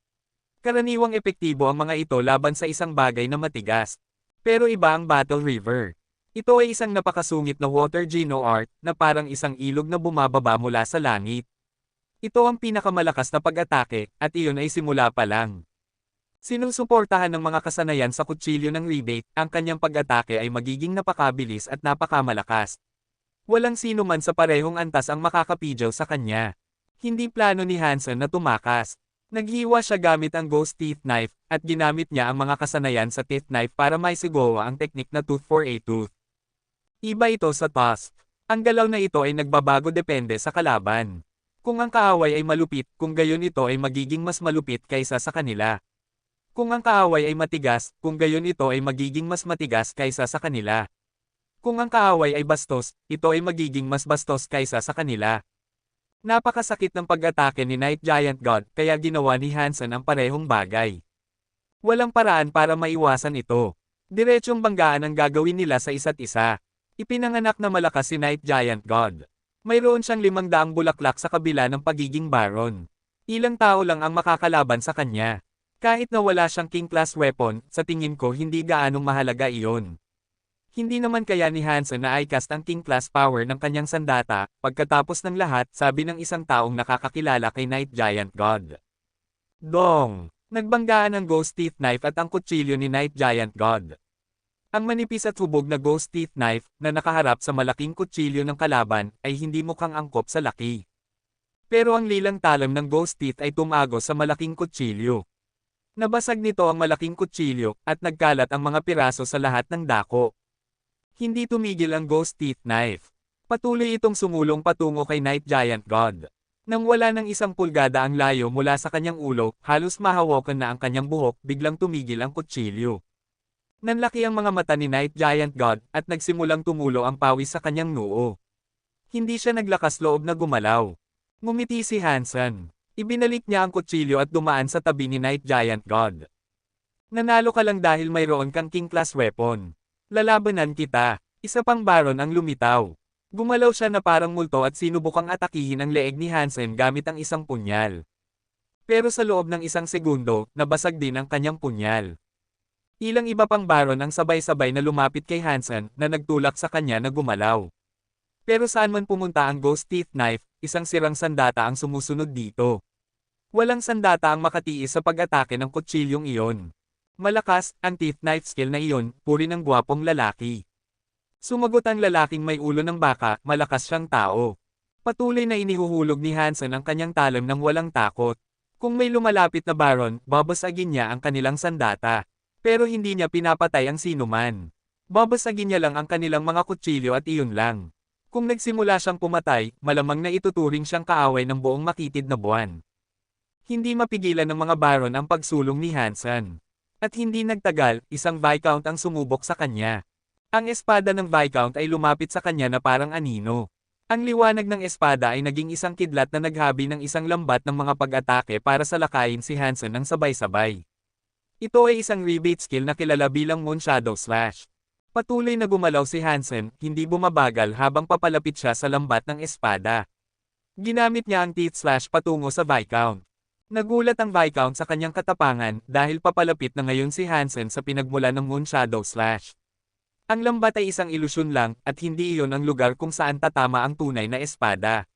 Karaniwang epektibo ang mga ito laban sa isang bagay na matigas. Pero iba ang Battle River. Ito ay isang napakasungit na water Geno Art na parang isang ilog na bumababa mula sa langit. Ito ang pinakamalakas na pag-atake at iyon ay simula pa lang. Sinusuportahan ng mga kasanayan sa kutsilyo ng rebate, ang kanyang pag-atake ay magiging napakabilis at napakamalakas. Walang sino man sa parehong antas ang makakapidyaw sa kanya. Hindi plano ni Hansen na tumakas. Naghiwa siya gamit ang ghost teeth knife, at ginamit niya ang mga kasanayan sa teeth knife para maisigawa ang teknik na tooth for a tooth. Iba ito sa tusk. Ang galaw na ito ay nagbabago depende sa kalaban. Kung ang kaaway ay malupit, kung gayon ito ay magiging mas malupit kaysa sa kanila. Kung ang kaaway ay matigas, kung gayon ito ay magiging mas matigas kaysa sa kanila. Kung ang kaaway ay bastos, ito ay magiging mas bastos kaysa sa kanila. Napakasakit ng pag-atake ni Night Giant God kaya ginawa ni Hansen ang parehong bagay. Walang paraan para maiwasan ito. Diretsyong banggaan ang gagawin nila sa isa't isa. Ipinanganak na malakas si Night Giant God. Mayroon siyang 500 bulaklak sa kabila ng pagiging Baron. Ilang tao lang ang makakalaban sa kanya. Kahit na wala siyang King Class weapon, sa tingin ko hindi gaanong mahalaga iyon. Hindi naman kaya ni Hansen na i-cast ang King Class power ng kanyang sandata, pagkatapos ng lahat, sabi ng isang taong nakakakilala kay Night Giant God. Dong! Nagbanggaan ang ghost teeth knife at ang kutsilyo ni Night Giant God. Ang manipis at hubog na ghost teeth knife, na nakaharap sa malaking kutsilyo ng kalaban, ay hindi mukhang angkop sa laki. Pero ang lilang talam ng ghost teeth ay tumagos sa malaking kutsilyo. Nabasag nito ang malaking kutsilyo, at nagkalat ang mga piraso sa lahat ng dako. Hindi tumigil ang ghost teeth knife. Patuloy itong sumulong patungo kay Night Giant God. Nang wala ng 1 pulgada ang layo mula sa kanyang ulo, halos mahawakan na ang kanyang buhok, biglang tumigil ang kutsilyo. Nanlaki ang mga mata ni Night Giant God, at nagsimulang tumulo ang pawis sa kanyang noo. Hindi siya naglakas loob na gumalaw. Ngumiti si Hansen. Ibinalik niya ang kutsilyo at dumaan sa tabi ni Night Giant God. Nanalo ka lang dahil mayroon kang King Class weapon. Lalabanan kita. Isa pang Baron ang lumitaw. Gumalaw siya na parang multo at sinubukang atakihin ang leeg ni Hansen gamit ang isang punyal. Pero sa loob ng 1 segundo, nabasag din ang kanyang punyal. Ilang iba pang Baron ang sabay-sabay na lumapit kay Hansen na nagtulak sa kanya na gumalaw. Pero saan man pumunta ang ghost teeth knife, isang sirang sandata ang sumusunod dito. Walang sandata ang makatiis sa pag-atake ng kutsilyong iyon. Malakas, ang teeth knife skill na iyon, puri ng gwapong lalaki. Sumagot ang lalaking may ulo ng baka, malakas siyang tao. Patuloy na inihuhulog ni Hansen ang kanyang talam ng walang takot. Kung may lumalapit na Baron, babasagin niya ang kanilang sandata. Pero hindi niya pinapatay ang sinuman. Babasagin niya lang ang kanilang mga kutsilyo at iyon lang. Kung nagsimula siyang pumatay, malamang na ituturing siyang kaaway ng buong makitid na buwan. Hindi mapigilan ng mga Baron ang pagsulong ni Hansen. At hindi nagtagal, isang Viscount ang sumubok sa kanya. Ang espada ng Viscount ay lumapit sa kanya na parang anino. Ang liwanag ng espada ay naging isang kidlat na naghabi ng isang lambat ng mga pag-atake para salakayin si Hansen ng sabay-sabay. Ito ay isang rebate skill na kilala bilang Moon Shadow Slash. Patuloy na gumalaw si Hansen, hindi bumabagal habang papalapit siya sa lambat ng espada. Ginamit niya ang teeth slash patungo sa Viscount. Nagulat ang Viscount sa kanyang katapangan dahil papalapit na ngayon si Hansen sa pinagmula ng Moon Shadow Slash. Ang lambat ay isang ilusyon lang at hindi iyon ang lugar kung saan tatama ang tunay na espada.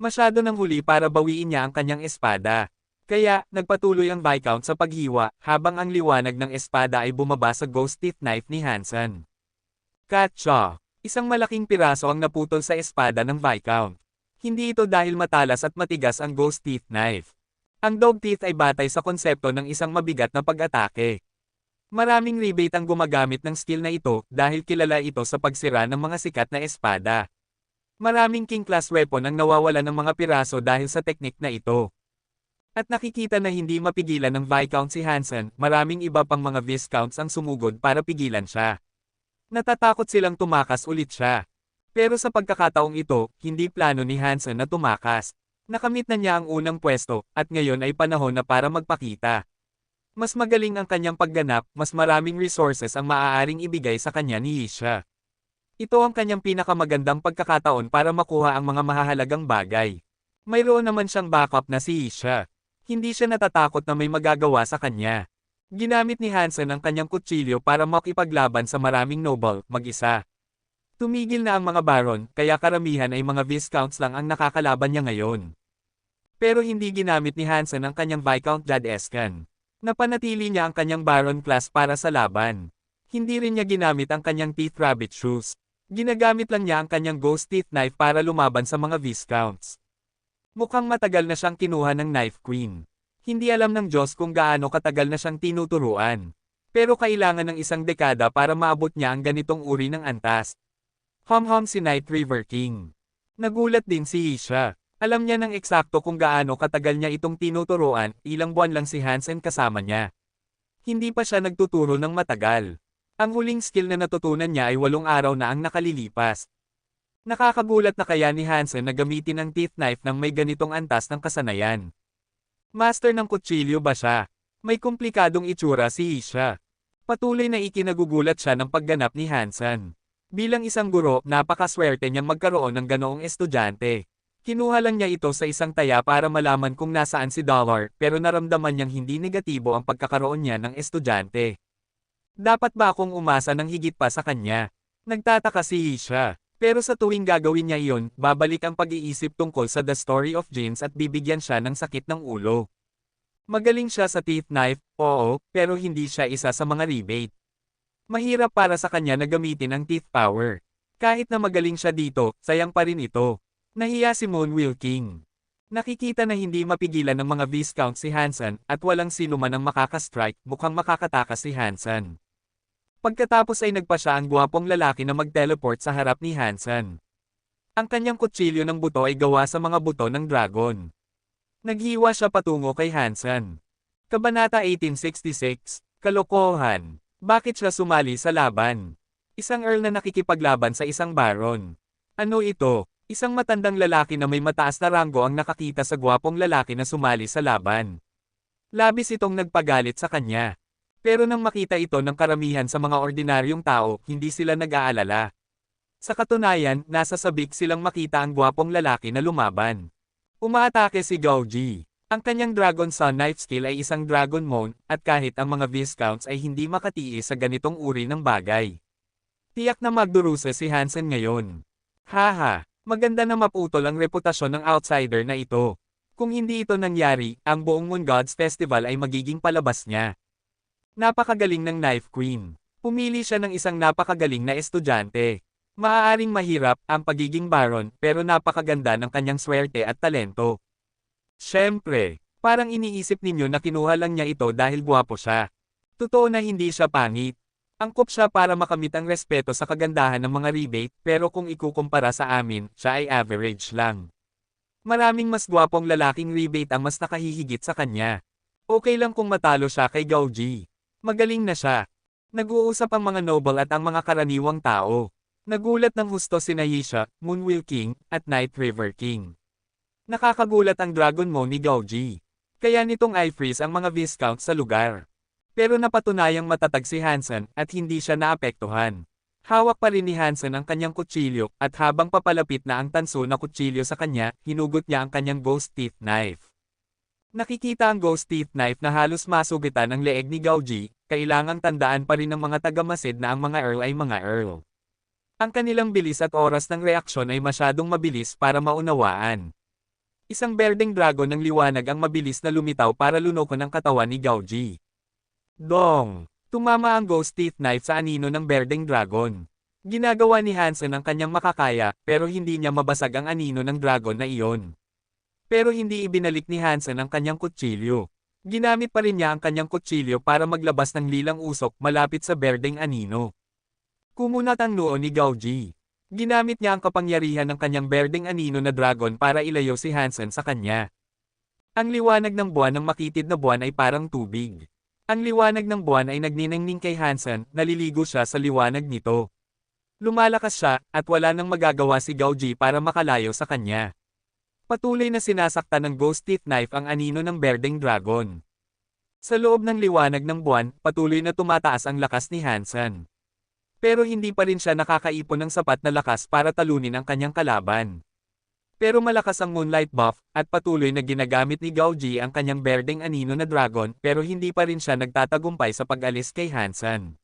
Masyado nang huli para bawiin niya ang kanyang espada. Kaya, nagpatuloy ang Viscount sa paghiwa habang ang liwanag ng espada ay bumaba sa ghost teeth knife ni Hansen. Katsa! Isang malaking piraso ang naputol sa espada ng Viscount. Hindi ito dahil matalas at matigas ang ghost teeth knife. Ang dog teeth ay batay sa konsepto ng isang mabigat na pag-atake. Maraming rebate ang gumagamit ng skill na ito dahil kilala ito sa pagsira ng mga sikat na espada. Maraming king-class weapon ang nawawala ng mga piraso dahil sa teknik na ito. At nakikita na hindi mapigilan ng Viscount si Hansen, maraming iba pang mga Viscounts ang sumugod para pigilan siya. Natatakot silang tumakas ulit siya. Pero sa pagkakataong ito, hindi plano ni Hansen na tumakas. Nakamit na niya ang unang pwesto, at ngayon ay panahon na para magpakita. Mas magaling ang kanyang pagganap, mas maraming resources ang maaaring ibigay sa kanya ni Isha. Ito ang kanyang pinakamagandang pagkakataon para makuha ang mga mahahalagang bagay. Mayroon naman siyang backup na si Isha. Hindi siya natatakot na may magagawa sa kanya. Ginamit ni Hansen ang kanyang kutsilyo para makipaglaban sa maraming noble, mag-isa. Tumigil na ang mga baron, kaya karamihan ay mga viscounts lang ang nakakalaban niya ngayon. Pero hindi ginamit ni Hansen ang kanyang Viscount Jadescan. Napanatili niya ang kanyang baron class para sa laban. Hindi rin niya ginamit ang kanyang teeth rabbit shoes. Ginagamit lang niya ang kanyang ghost teeth knife para lumaban sa mga viscounts. Mukhang matagal na siyang kinuha ng Knife Queen. Hindi alam ng Diyos kung gaano katagal na siyang tinuturuan. Pero kailangan ng isang dekada para maabot niya ang ganitong uri ng antas. Hom-hom si Night River King. Nagulat din si Isha. Alam niya ng eksakto kung gaano katagal niya itong tinuturuan, ilang buwan lang si Hansen kasama niya. Hindi pa siya nagtuturo ng matagal. Ang huling skill na natutunan niya ay 8 araw na ang nakalilipas. Nakakagulat na kaya ni Hansen na gamitin ang teeth knife nang may ganitong antas ng kasanayan. Master ng kutsilyo ba siya? May komplikadong itsura si Isha. Patuloy na ikinagugulat siya ng pagganap ni Hansen. Bilang isang guro, napakaswerte niyang magkaroon ng ganoong estudyante. Kinuha lang niya ito sa isang taya para malaman kung nasaan si Dollar, pero naramdaman niyang hindi negatibo ang pagkakaroon niya ng estudyante. Dapat ba akong umasa ng higit pa sa kanya? Nagtataka si Isha. Pero sa tuwing gagawin niya iyon, babalik ang pag-iisip tungkol sa The Story of Jeans at bibigyan siya ng sakit ng ulo. Magaling siya sa teeth knife, oo, pero hindi siya isa sa mga rebate. Mahirap para sa kanya na gamitin ang teeth power. Kahit na magaling siya dito, sayang pa rin ito. Nahiya si Moonwheel King. Nakikita na hindi mapigilan ng mga Viscount si Hansen at walang sino man ang makakastrike, mukhang makakatakas si Hansen. Pagkatapos ay nagpa siya ang gwapong lalaki na mag-teleport sa harap ni Hansen. Ang kanyang kutsilyo ng buto ay gawa sa mga buto ng dragon. Naghiwa siya patungo kay Hansen. Kabanata 1866, Kalokohan. Bakit siya sumali sa laban? Isang earl na nakikipaglaban sa isang baron. Ano ito? Isang matandang lalaki na may mataas na ranggo ang nakakita sa gwapong lalaki na sumali sa laban. Labis itong nagpagalit sa kanya. Pero nang makita ito ng karamihan sa mga ordinaryong tao, hindi sila nag-aalala. Sa katunayan, nasa sabik silang makita ang gwapong lalaki na lumaban. Umaatake si Gouji. Ang kanyang Dragon Sun Knife skill ay isang Dragon Moan, at kahit ang mga Viscounts ay hindi makatiis sa ganitong uri ng bagay. Tiyak na magdurusa si Hansen ngayon. Haha, maganda na maputol ang reputasyon ng outsider na ito. Kung hindi ito nangyari, ang buong Moon Gods Festival ay magiging palabas niya. Napakagaling ng Knife Queen. Pumili siya ng isang napakagaling na estudyante. Maaaring mahirap ang pagiging baron, pero napakaganda ng kanyang swerte at talento. Siyempre, parang iniisip ninyo na kinuha lang niya ito dahil gwapo siya. Totoo na hindi siya pangit. Angkop siya para makamit ang respeto sa kagandahan ng mga rebate, pero kung ikukumpara sa amin, siya ay average lang. Maraming mas gwapong lalaking rebate ang mas nakahihigit sa kanya. Okay lang kung matalo siya kay Gouji. Magaling na siya. Nag-uusap ang mga noble at ang mga karaniwang tao. Nagulat ng husto si Naisha, Moonwheel King, at Night River King. Nakakagulat ang Dragon Moan ni Gouji. Kaya nitong i-freeze ang mga Viscount sa lugar. Pero napatunayang matatag si Hansen at hindi siya naapektuhan. Hawak pa rin ni Hansen ang kanyang kutsilyo at habang papalapit na ang tanso na kutsilyo sa kanya, hinugot niya ang kanyang ghost teeth knife. Nakikita ang ghost teeth knife na halos masugitan ang leeg ni Gouji, kailangang tandaan pa rin ng mga taga-Masid na ang mga earl ay mga earl. Ang kanilang bilis at oras ng reaksyon ay masyadong mabilis para maunawaan. Isang berdeng dragon ng liwanag ang mabilis na lumitaw para lunokon ang katawan ni Gouji. Dong! Tumama ang ghost teeth knife sa anino ng berdeng dragon. Ginagawa ni Hansen ang kanyang makakaya, pero hindi niya mabasag ang anino ng dragon na iyon. Pero hindi ibinalik ni Hansen ang kanyang kutsilyo. Ginamit pa rin niya ang kanyang kutsilyo para maglabas ng lilang usok malapit sa berdeng anino. Kumunat ang noo ni Gauji. Ginamit niya ang kapangyarihan ng kanyang berdeng anino na dragon para ilayo si Hansen sa kanya. Ang liwanag ng buwan ng makitid na buwan ay parang tubig. Ang liwanag ng buwan ay nagniningning kay Hansen, naliligo siya sa liwanag nito. Lumalakas siya, at wala nang magagawa si Gauji para makalayo sa kanya. Patuloy na sinasaktan ng Ghost Teeth Knife ang anino ng berdeng dragon. Sa loob ng liwanag ng buwan, patuloy na tumataas ang lakas ni Hansen. Pero hindi pa rin siya nakakaipon ng sapat na lakas para talunin ang kanyang kalaban. Pero malakas ang Moonlight Buff, at patuloy na ginagamit ni Gauji ang kanyang berdeng anino na dragon, pero hindi pa rin siya nagtatagumpay sa pag-alis kay Hansen.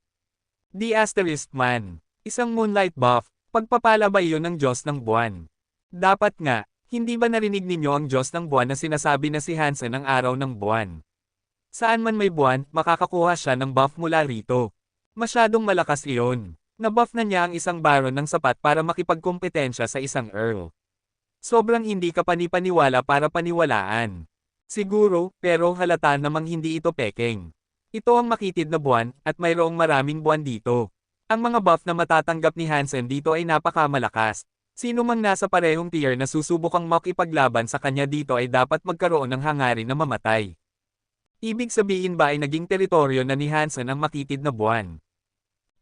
The Asterisk Man. Isang Moonlight Buff, pagpapala ba iyon ng Diyos ng Buwan? Dapat nga, hindi ba narinig ninyo ang Diyos ng Buwan na sinasabi na si Hansen ang araw ng buwan? Saan man may buwan, makakakuha siya ng buff mula rito. Masyadong malakas iyon. Nabuff na niya ang isang baron ng sapat para makipagkompetensya sa isang earl. Sobrang hindi ka panipaniwala para paniwalaan. Siguro, pero halata namang hindi ito pekeng. Ito ang makitid na buwan, at mayroong maraming buwan dito. Ang mga buff na matatanggap ni Hansen dito ay napakamalakas. Sino mang nasa parehong tier na susubukang makipaglaban sa kanya dito ay dapat magkaroon ng hangarin na mamatay. Ibig sabihin ba ay naging teritoryo na ni Hansen ang makitid na buwan?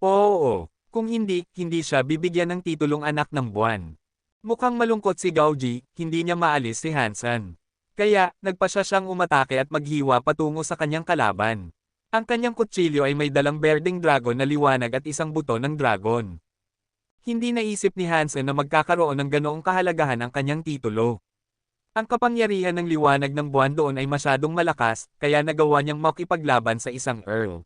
Oo, kung hindi, hindi siya bibigyan ng titulong anak ng buwan. Mukhang malungkot si Gauji, hindi niya maalis si Hansen. Kaya, nagpasya siyang umatake at maghiwa patungo sa kanyang kalaban. Ang kanyang kutsilyo ay may dalang berdeng dragon na liwanag at isang buto ng dragon. Hindi naisip ni Hansen na magkakaroon ng ganoong kahalagahan ang kanyang titulo. Ang kapangyarihan ng liwanag ng buwan doon ay masyadong malakas, kaya nagawa niyang makipaglaban sa isang earl.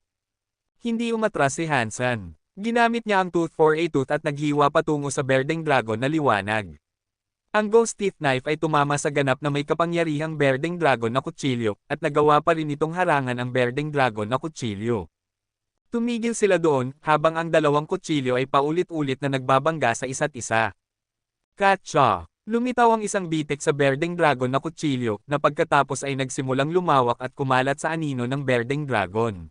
Hindi umatras si Hansen. Ginamit niya ang Tooth for a Tooth at naghiwa patungo sa berdeng dragon na liwanag. Ang Ghost Teeth Knife ay tumama sa ganap na may kapangyarihang berdeng dragon na kutsilyo, at nagawa pa rin itong harangan ang berdeng dragon na kutsilyo. Tumigil sila doon, habang ang dalawang kutsilyo ay paulit-ulit na nagbabangga sa isa't isa. Katsa! Lumitaw ang isang bitik sa berdeng dragon na kutsilyo, na pagkatapos ay nagsimulang lumawak at kumalat sa anino ng berdeng dragon.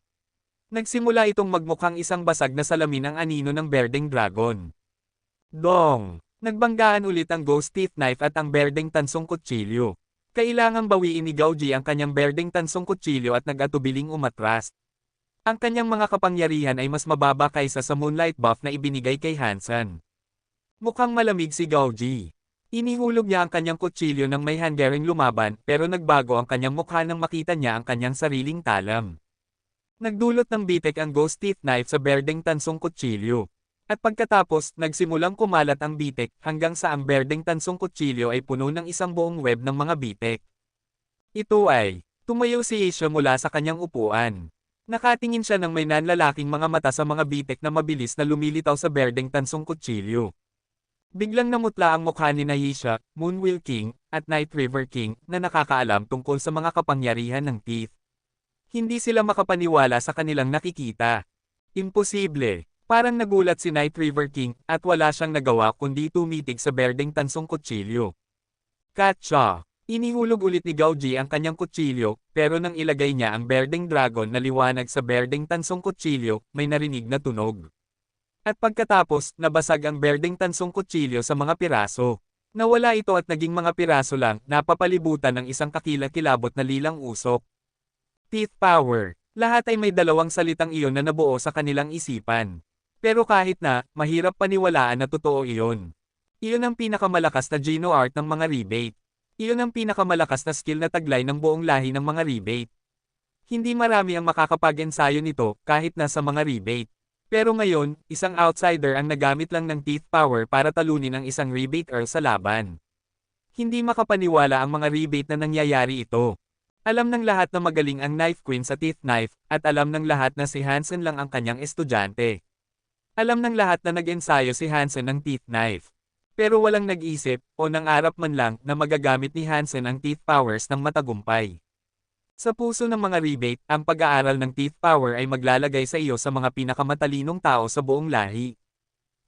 Nagsimula itong magmukhang isang basag na salamin ang anino ng berdeng dragon. Dong! Nagbanggaan ulit ang Ghost Teeth Knife at ang berdeng tansong kutsilyo. Kailangang bawiin ni Gauji ang kanyang berdeng tansong kutsilyo at nag-atubiling umatras. Ang kanyang mga kapangyarihan ay mas mababa kaysa sa Moonlight Buff na ibinigay kay Hansen. Mukhang malamig si Gauji. Inihulog niya ang kanyang kutsilyo nang may hangering lumaban, pero nagbago ang kanyang mukha nang makita niya ang kanyang sariling talam. Nagdulot ng bitek ang Ghost Teeth Knife sa berdeng tansong kutsilyo. At pagkatapos, nagsimulang kumalat ang bitek hanggang sa ang berdeng tansong kutsilyo ay puno ng isang buong web ng mga bitek. Ito ay, tumayo si Asia mula sa kanyang upuan. Nakatingin siya ng may nanlalaking mga mata sa mga bitek na mabilis na lumilitaw sa berdeng tansong kutsilyo. Biglang namutla ang mukha ni Naisha, Moonwheel King, at Night River King, na nakakaalam tungkol sa mga kapangyarihan ng teeth. Hindi sila makapaniwala sa kanilang nakikita. Imposible. Parang nagulat si Night River King, at wala siyang nagawa kundi tumitig sa berdeng tansong kutsilyo. Katsa! Inihulog ulit ni Gauji ang kanyang kutsilyo, pero nang ilagay niya ang berdeng dragon na liwanag sa berdeng tansong kutsilyo, may narinig na tunog. At pagkatapos, nabasag ang berdeng tansong kutsilyo sa mga piraso. Nawala ito at naging mga piraso lang, napapalibutan ng isang kakilakilabot na lilang usok. Teeth Power. Lahat ay may dalawang salitang iyon na nabuo sa kanilang isipan. Pero kahit na, mahirap paniwalaan na totoo iyon. Iyon ang pinakamalakas na Geno Art ng mga rebate. Iyon ang pinakamalakas na skill na taglay ng buong lahi ng mga rebate. Hindi marami ang makakapag-ensayo nito, kahit na sa mga rebate. Pero ngayon, isang outsider ang nagamit lang ng Teeth Power para talunin ang isang rebate earl sa laban. Hindi makapaniwala ang mga rebate na nangyayari ito. Alam ng lahat na magaling ang Knife Queen sa Teeth Knife, at alam ng lahat na si Hansen lang ang kanyang estudyante. Alam ng lahat na nag-ensayo si Hansen ng Teeth Knife. Pero walang nag-isip, o nangarap man lang, na magagamit ni Hansen ang Teeth Powers ng matagumpay. Sa puso ng mga rebate, ang pag-aaral ng Teeth Power ay maglalagay sa iyo sa mga pinakamatalinong tao sa buong lahi.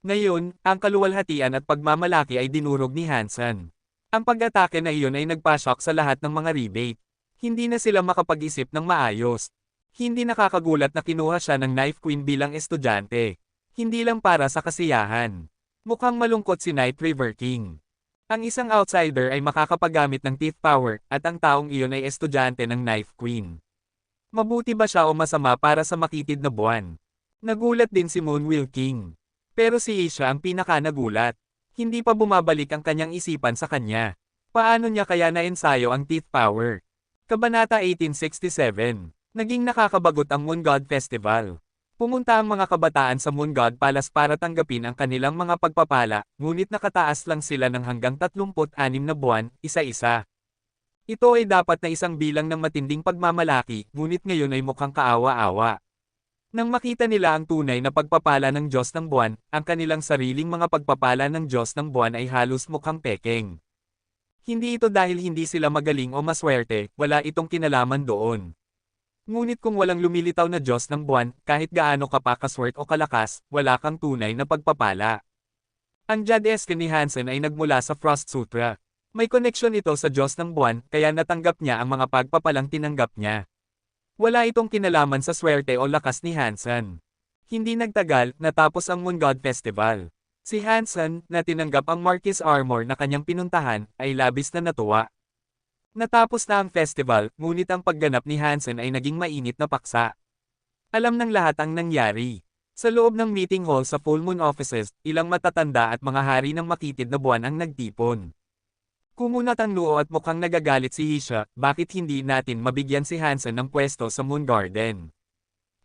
Ngayon, ang kaluwalhatian at pagmamalaki ay dinurog ni Hansen. Ang pag-atake na iyon ay nagpa-shock sa lahat ng mga rebate. Hindi na sila makapag-isip ng maayos. Hindi nakakagulat na kinuha siya ng Knife Queen bilang estudyante. Hindi lang para sa kasiyahan. Mukhang malungkot si Night River King. Ang isang outsider ay makakapaggamit ng Teeth Power, at ang taong iyon ay estudyante ng Knife Queen. Mabuti ba siya o masama para sa makitid na buwan? Nagulat din si Moonwheel King. Pero si Isha ang pinaka-nagulat. Hindi pa bumabalik ang kanyang isipan sa kanya. Paano niya kaya na-ensayo ang Teeth Power? Kabanata 1867. Naging nakakabagot ang Moon God Festival. Pumunta ang mga kabataan sa Moon God Palace para tanggapin ang kanilang mga pagpapala, ngunit nakataas lang sila ng hanggang 36 na buwan, isa-isa. Ito ay dapat na isang bilang ng matinding pagmamalaki, ngunit ngayon ay mukhang kaawa-awa. Nang makita nila ang tunay na pagpapala ng Diyos ng buwan, ang kanilang sariling mga pagpapala ng Diyos ng buwan ay halos mukhang pekeng. Hindi ito dahil hindi sila magaling o maswerte, wala itong kinalaman doon. Ngunit kung walang lumilitaw na Diyos ng buwan, kahit gaano ka pa kaswerte o kalakas, wala kang tunay na pagpapala. Ang Jad-eske ni Hansen ay nagmula sa Frost Sutra. May koneksyon ito sa Diyos ng buwan, kaya natanggap niya ang mga pagpapalang tinanggap niya. Wala itong kinalaman sa swerte o lakas ni Hansen. Hindi nagtagal, natapos ang Moon God Festival. Si Hansen, na tinanggap ang Marquis Armor na kanyang pinuntahan, ay labis na natuwa. Natapos na ang festival, ngunit ang pagganap ni Hansen ay naging mainit na paksa. Alam ng lahat ang nangyari. Sa loob ng meeting hall sa Full Moon Offices, ilang matatanda at mga hari ng makitid na buwan ang nagtipon. Kumunat ang noo at mukhang nagagalit si Isha, bakit hindi natin mabigyan si Hansen ng pwesto sa Moon Garden?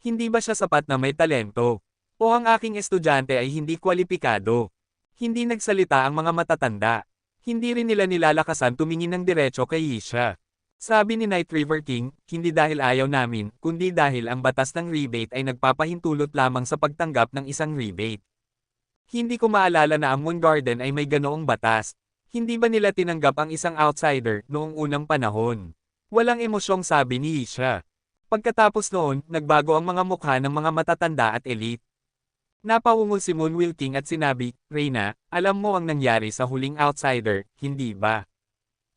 Hindi ba siya sapat na may talento? O ang aking estudyante ay hindi kwalipikado? Hindi nagsalita ang mga matatanda. Hindi rin nila nilalakasan tumingin ng diretso kay Isha. Sabi ni Night River King, hindi dahil ayaw namin, kundi dahil ang batas ng rebate ay nagpapahintulot lamang sa pagtanggap ng isang rebate. Hindi ko maalala na ang Moon Garden ay may ganoong batas. Hindi ba nila tinanggap ang isang outsider noong unang panahon? Walang emosyong sabi ni Isha. Pagkatapos noon, nagbago ang mga mukha ng mga matatanda at elite. Napaungol si Moonwheel King at sinabi, Reyna, alam mo ang nangyari sa huling outsider, hindi ba?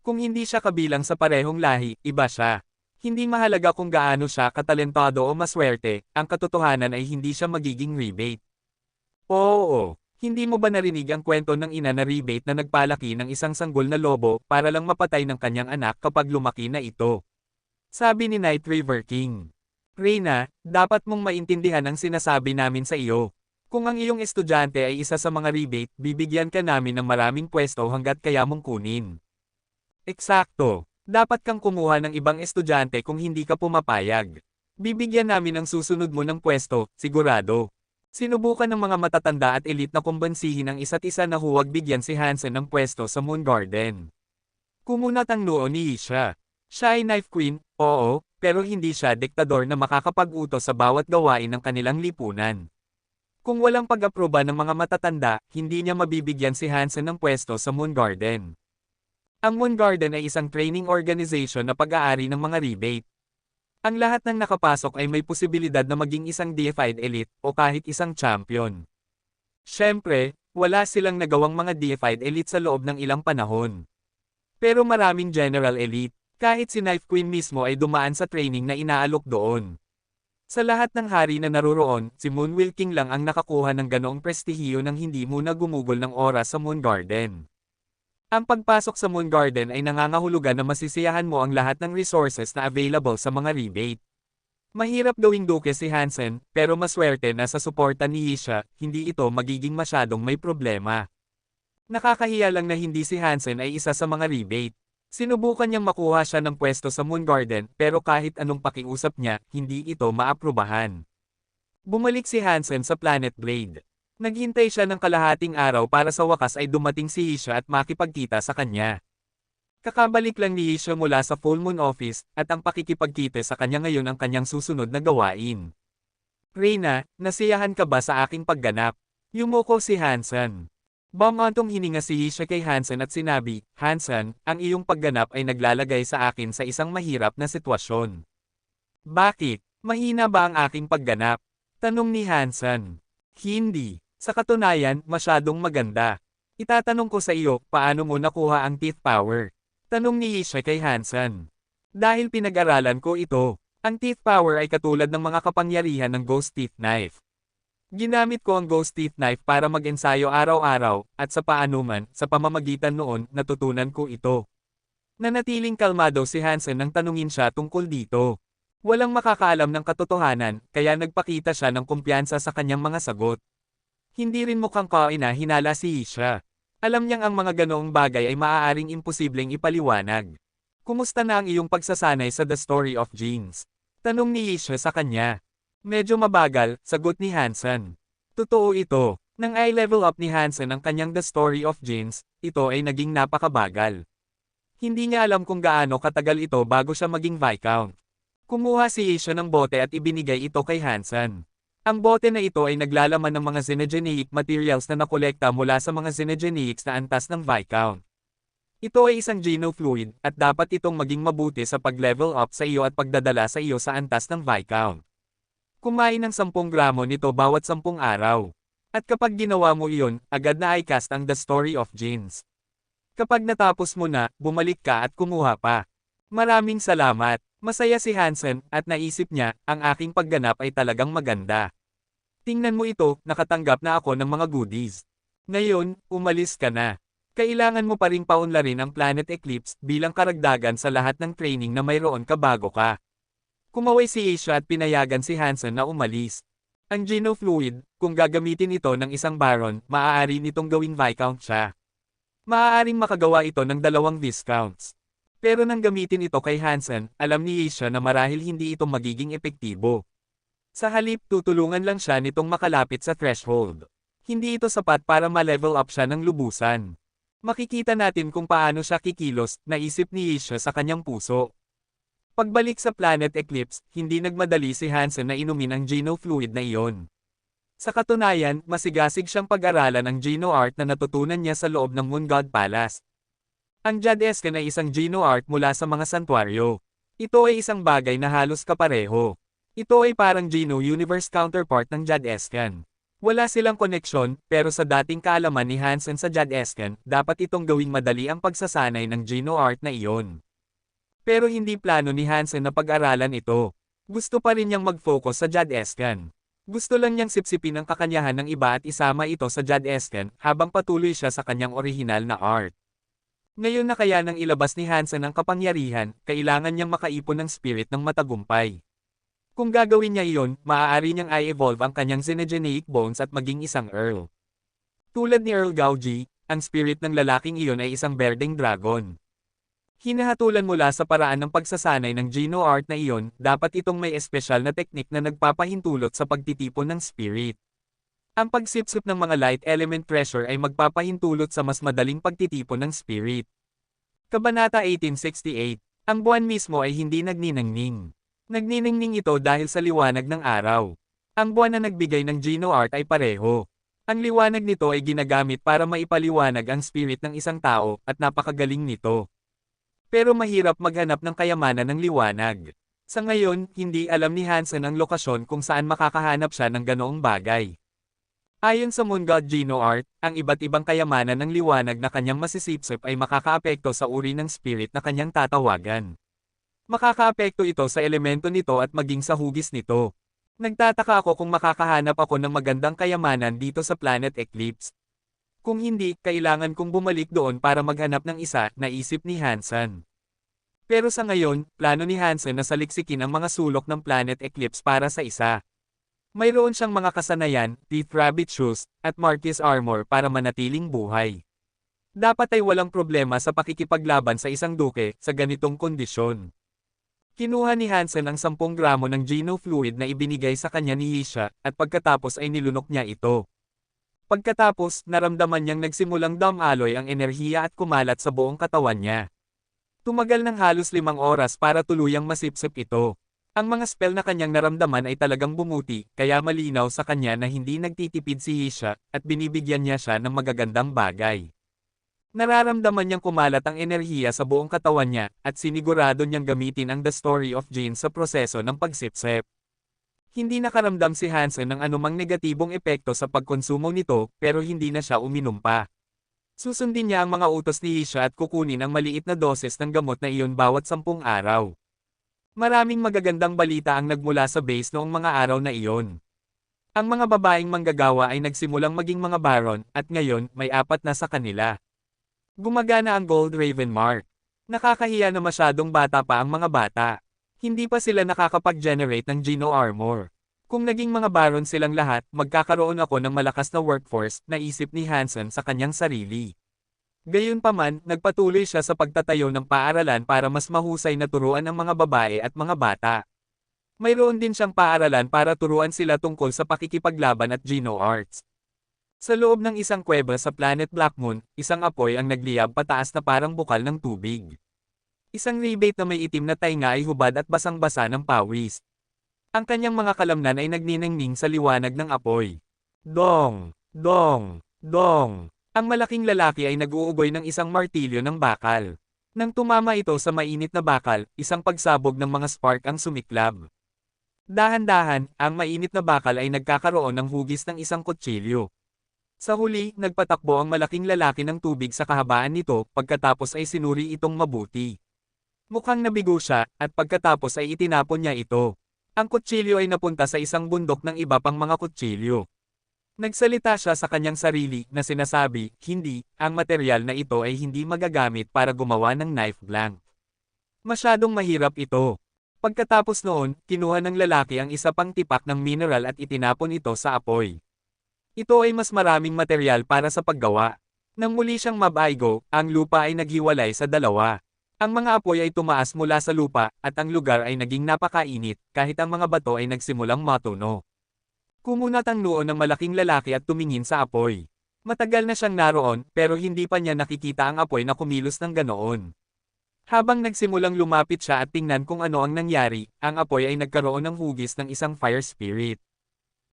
Kung hindi siya kabilang sa parehong lahi, iba siya. Hindi mahalaga kung gaano siya katalentado o maswerte, ang katotohanan ay hindi siya magiging rebate. Oo, hindi mo ba narinig ang kwento ng ina na rebate na nagpalaki ng isang sanggol na lobo para lang mapatay ng kanyang anak kapag lumaki na ito? Sabi ni Night River King. Reyna, dapat mong maintindihan ang sinasabi namin sa iyo. Kung ang iyong estudyante ay isa sa mga rebate, bibigyan ka namin ng maraming pwesto hanggat kaya mong kunin. Eksakto. Dapat kang kumuha ng ibang estudyante kung hindi ka pumapayag. Bibigyan namin ang susunod mo ng pwesto, sigurado. Sinubukan ng mga matatanda at elite na kumbansihin ang isa't isa na huwag bigyan si Hansen ng pwesto sa Moon Garden. Kumunat ang noo ni Isha. Siya ay Knife Queen, oo, pero hindi siya diktador na makakapag-utos sa bawat gawain ng kanilang lipunan. Kung walang pag-aproba ng mga matatanda, hindi niya mabibigyan si Hansen ng pwesto sa Moon Garden. Ang Moon Garden ay isang training organization na pag-aari ng mga rebate. Ang lahat ng nakapasok ay may posibilidad na maging isang deified elite o kahit isang champion. Siyempre, wala silang nagawang mga deified elite sa loob ng ilang panahon. Pero maraming general elite, kahit si Knife Queen mismo ay dumaan sa training na inaalok doon. Sa lahat ng hari na naruroon, si Moonwheel King lang ang nakakuha ng ganoong prestihiyo nang hindi muna gumugol ng oras sa Moon Garden. Ang pagpasok sa Moon Garden ay nangangahulugan na masisiyahan mo ang lahat ng resources na available sa mga rebate. Mahirap gawing duke si Hansen, pero maswerte na sa suporta ni Isha, hindi ito magiging masyadong may problema. Nakakahiya lang na hindi si Hansen ay isa sa mga rebate. Sinubukan niyang makuha siya ng pwesto sa Moon Garden pero kahit anong pakiusap niya, hindi ito maaprubahan. Bumalik si Hansen sa Planet Blade. Naghintay siya ng kalahating araw para sa wakas ay dumating si Isha at makipagkita sa kanya. Kakabalik lang ni Isha mula sa Full Moon Office at ang pakikipagkita sa kanya ngayon ang kanyang susunod na gawain. Reyna, nasiyahan ka ba sa aking pagganap? Yumuko si Hansen. Bumantong hininga si Isha kay Hansen at sinabi, Hansen, ang iyong pagganap ay naglalagay sa akin sa isang mahirap na sitwasyon. Bakit? Mahina ba ang aking pagganap? Tanong ni Hansen. Hindi. Sa katunayan, masyadong maganda. Itatanong ko sa iyo, paano mo nakuha ang teeth power? Tanong ni Isha kay Hansen. Dahil pinag-aralan ko ito. Ang teeth power ay katulad ng mga kapangyarihan ng ghost teeth knife. Ginamit ko ang ghost teeth knife para mag-ensayo araw-araw, at sa paanuman, sa pamamagitan noon, natutunan ko ito. Nanatiling kalmado si Hansen nang tanungin siya tungkol dito. Walang makakaalam ng katotohanan, kaya nagpakita siya ng kumpiyansa sa kanyang mga sagot. Hindi rin mukhang hinala si Isha. Alam niyang ang mga ganoong bagay ay maaaring imposibleng ipaliwanag. Kumusta na ang iyong pagsasanay sa The Story of Genes? Tanong ni Isha sa kanya. Medyo mabagal, sagot ni Hansen. Totoo ito. Nang i-level up ni Hansen ang kanyang The Story of Genes, ito ay naging napakabagal. Hindi niya alam kung gaano katagal ito bago siya maging Viscount. Kumuha si Isha ng bote at ibinigay ito kay Hansen. Ang bote na ito ay naglalaman ng mga xenogeneic materials na nakolekta mula sa mga xenogeneics na antas ng Viscount. Ito ay isang genofluid, at dapat itong maging mabuti sa pag-level up sa iyo at pagdadala sa iyo sa antas ng Viscount. Kumain ng 10 gramo nito bawat 10 araw. At kapag ginawa mo iyon, agad na i-cast ang The Story of Genes. Kapag natapos mo na, bumalik ka at kumuha pa. Maraming salamat. Masaya si Hansen, at naisip niya, ang aking pagganap ay talagang maganda. Tingnan mo ito, nakatanggap na ako ng mga goodies. Ngayon, umalis ka na. Kailangan mo pa ring paunlarin ang Planet Eclipse bilang karagdagan sa lahat ng training na mayroon ka bago ka. Kumaway si Isha at pinayagan si Hansen na umalis. Ang genofluid, kung gagamitin ito ng isang baron, maaari nitong gawing Viscount siya. Maaaring makagawa ito ng 2 Viscounts. Pero nang gamitin ito kay Hansen, alam ni Isha na marahil hindi ito magiging epektibo. Sa halip, tutulungan lang siya nitong makalapit sa threshold. Hindi ito sapat para ma-level up siya ng lubusan. Makikita natin kung paano siya kikilos, naisip ni Isha sa kanyang puso. Pagbalik sa Planet Eclipse, hindi nagmadali si Hansen na inumin ang genofluid na iyon. Sa katunayan, masigasig siyang pag-aralan ang geno-art na natutunan niya sa loob ng Moon God Palace. Ang Jadescan ay isang geno-art mula sa mga santuaryo. Ito ay isang bagay na halos kapareho. Ito ay parang Geno-Universe counterpart ng Jadescan. Wala silang koneksyon, pero sa dating kaalaman ni Hansen sa Jadescan, dapat itong gawing madali ang pagsasanay ng geno-art na iyon. Pero hindi plano ni Hansen na pag-aralan ito. Gusto pa rin niyang mag-focus sa Jadescan. Gusto lang niyang sipsipin ang kakanyahan ng iba at isama ito sa Jadescan habang patuloy siya sa kanyang orihinal na art. Ngayon na kaya nang ilabas ni Hansen ang kapangyarihan, kailangan niyang makaipon ng spirit ng matagumpay. Kung gagawin niya iyon, maaari niyang i-evolve ang kanyang xenogeneic bones at maging isang Earl. Tulad ni Earl Gauji, ang spirit ng lalaking iyon ay isang berdeng dragon. Hinahatulan mula sa paraan ng pagsasanay ng geno-art na iyon, dapat itong may espesyal na teknik na nagpapahintulot sa pagtitipon ng spirit. Ang pagsipsip ng mga light element pressure ay magpapahintulot sa mas madaling pagtitipon ng spirit. Kabanata 1868. Ang buwan mismo ay hindi nagniningning. Nagniningning ito dahil sa liwanag ng araw. Ang buwan na nagbigay ng geno-art ay pareho. Ang liwanag nito ay ginagamit para maipaliwanag ang spirit ng isang tao, at napakagaling nito. Pero mahirap maghanap ng kayamanan ng liwanag. Sa ngayon, hindi alam ni Hansen ang lokasyon kung saan makakahanap siya ng ganoong bagay. Ayon sa Moon God Geno-art, ang iba't ibang kayamanan ng liwanag na kanyang masisipsip ay makakaapekto sa uri ng spirit na kanyang tatawagan. Makakaapekto ito sa elemento nito at maging sa hugis nito. Nagtataka ako kung makakahanap ako ng magandang kayamanan dito sa Planet Eclipse. Kung hindi, kailangan kong bumalik doon para maghanap ng isa, naisip ni Hansen. Pero sa ngayon, plano ni Hansen na saliksikin ang mga sulok ng Planet Eclipse para sa isa. Mayroon siyang mga kasanayan, teeth rabbit shoes, at Marquis armor para manatiling buhay. Dapat ay walang problema sa pakikipaglaban sa isang duke sa ganitong kondisyon. Kinuha ni Hansen ang 10 gramo ng genofluid na ibinigay sa kanya ni Isha, at pagkatapos ay nilunok niya ito. Pagkatapos, naramdaman niyang nagsimulang dumaloy ang enerhiya at kumalat sa buong katawan niya. Tumagal ng halos 5 oras para tuluyang masipsip ito. Ang mga spell na kanyang naramdaman ay talagang bumuti, kaya malinaw sa kanya na hindi nagtitipid si Isha, at binibigyan niya siya ng magagandang bagay. Nararamdaman niyang kumalat ang enerhiya sa buong katawan niya, at sinigurado niyang gamitin ang The Story of Genes sa proseso ng pagsipsip. Hindi nakaramdam si Hansen ng anumang negatibong epekto sa pagkonsumo nito, pero hindi na siya uminom pa. Susundin niya ang mga utos ni Hisha at kukunin ang maliit na doses ng gamot na iyon bawat 10 araw. Maraming magagandang balita ang nagmula sa base noong mga araw na iyon. Ang mga babaeng manggagawa ay nagsimulang maging mga baron, at ngayon, may 4 na sa kanila. Gumagana ang Gold Raven Mark. Nakakahiya na masyadong bata pa ang mga bata. Hindi pa sila nakakapag-generate ng Geno Armor. Kung naging mga baron silang lahat, magkakaroon ako ng malakas na workforce, naisip ni Hansen sa kanyang sarili. Gayunpaman, nagpatuloy siya sa pagtatayo ng paaralan para mas mahusay na turuan ang mga babae at mga bata. Mayroon din siyang paaralan para turuan sila tungkol sa pakikipaglaban at Geno Arts. Sa loob ng isang kuweba sa Planet Blackmoon, isang apoy ang nagliyab pataas na parang bukal ng tubig. Isang rebate na may itim na tainga ay hubad at basang-basa ng pawis. Ang kanyang mga kalamnan ay nagniningning sa liwanag ng apoy. Dong! Dong! Dong! Ang malaking lalaki ay nag-uugoy ng isang martilyo ng bakal. Nang tumama ito sa mainit na bakal, isang pagsabog ng mga spark ang sumiklab. Dahan-dahan, ang mainit na bakal ay nagkakaroon ng hugis ng isang kutsilyo. Sa huli, nagpatakbo ang malaking lalaki ng tubig sa kahabaan nito, pagkatapos ay sinuri itong mabuti. Mukhang nabigo siya, at pagkatapos ay itinapon niya ito. Ang kutsilyo ay napunta sa isang bundok ng iba pang mga kutsilyo. Nagsalita siya sa kanyang sarili na sinasabi, hindi, ang material na ito ay hindi magagamit para gumawa ng knife blank. Masyadong mahirap ito. Pagkatapos noon, kinuha ng lalaki ang isa pang tipak ng mineral at itinapon ito sa apoy. Ito ay mas maraming material para sa paggawa. Nang muli siyang mabaigo, ang lupa ay naghiwalay sa dalawa. Ang mga apoy ay tumaas mula sa lupa, at ang lugar ay naging napakainit, kahit ang mga bato ay nagsimulang matuno. Kumunat ang noo ng malaking lalaki at tumingin sa apoy. Matagal na siyang naroon, pero hindi pa niya nakikita ang apoy na kumilos ng ganoon. Habang nagsimulang lumapit siya at tingnan kung ano ang nangyari, ang apoy ay nagkaroon ng hugis ng isang fire spirit.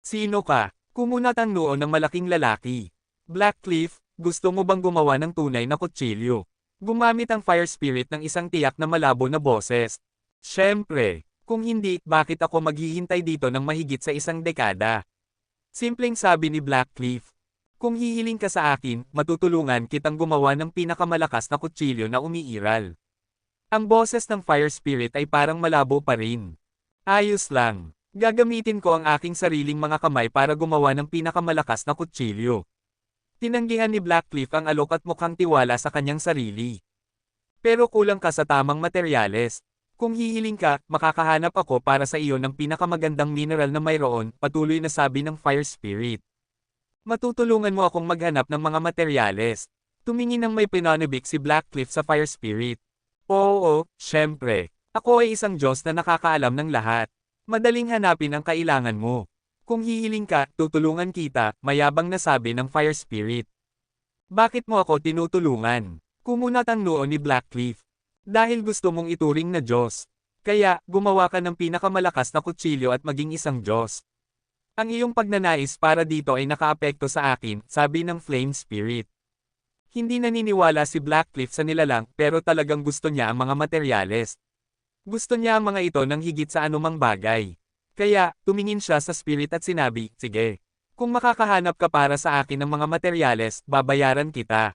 Sino ka? Kumunat ang noo ng malaking lalaki. Blackcliff, gusto mo bang gumawa ng tunay na kutsilyo? Gumamit ang fire spirit ng isang tiyak na malabo na boses. Siyempre, kung hindi, bakit ako maghihintay dito ng mahigit sa isang dekada? Simpleng sabi ni Blackcliff. Kung hihiling ka sa akin, matutulungan kitang gumawa ng pinakamalakas na kutsilyo na umiiral. Ang boses ng fire spirit ay parang malabo pa rin. Ayos lang. Gagamitin ko ang aking sariling mga kamay para gumawa ng pinakamalakas na kutsilyo. Tinanggihan ni Blackcliff ang alok at mukhang tiwala sa kanyang sarili. Pero kulang ka sa tamang materyales. Kung hihiling ka, makakahanap ako para sa iyo ng pinakamagandang mineral na mayroon, patuloy na sabi ng fire spirit. Matutulungan mo akong maghanap ng mga materyales. Tumingin ng may pinanibik si Blackcliff sa fire spirit. Oo, syempre. Ako ay isang Diyos na nakakaalam ng lahat. Madaling hanapin ang kailangan mo. Kung hihiling ka, tutulungan kita, mayabang na sabi ng fire spirit. Bakit mo ako tinutulungan? Kumunat ang noo ni Blackcliff. Dahil gusto mong ituring na Diyos. Kaya, gumawa ka ng pinakamalakas na kutsilyo at maging isang Diyos. Ang iyong pagnanais para dito ay nakaapekto sa akin, sabi ng flame spirit. Hindi naniniwala si Blackcliff sa nilalang pero talagang gusto niya ang mga materyales. Gusto niya ang mga ito ng higit sa anumang bagay. Kaya, tumingin siya sa spirit at sinabi, sige. Kung makakahanap ka para sa akin ng mga materyales, babayaran kita.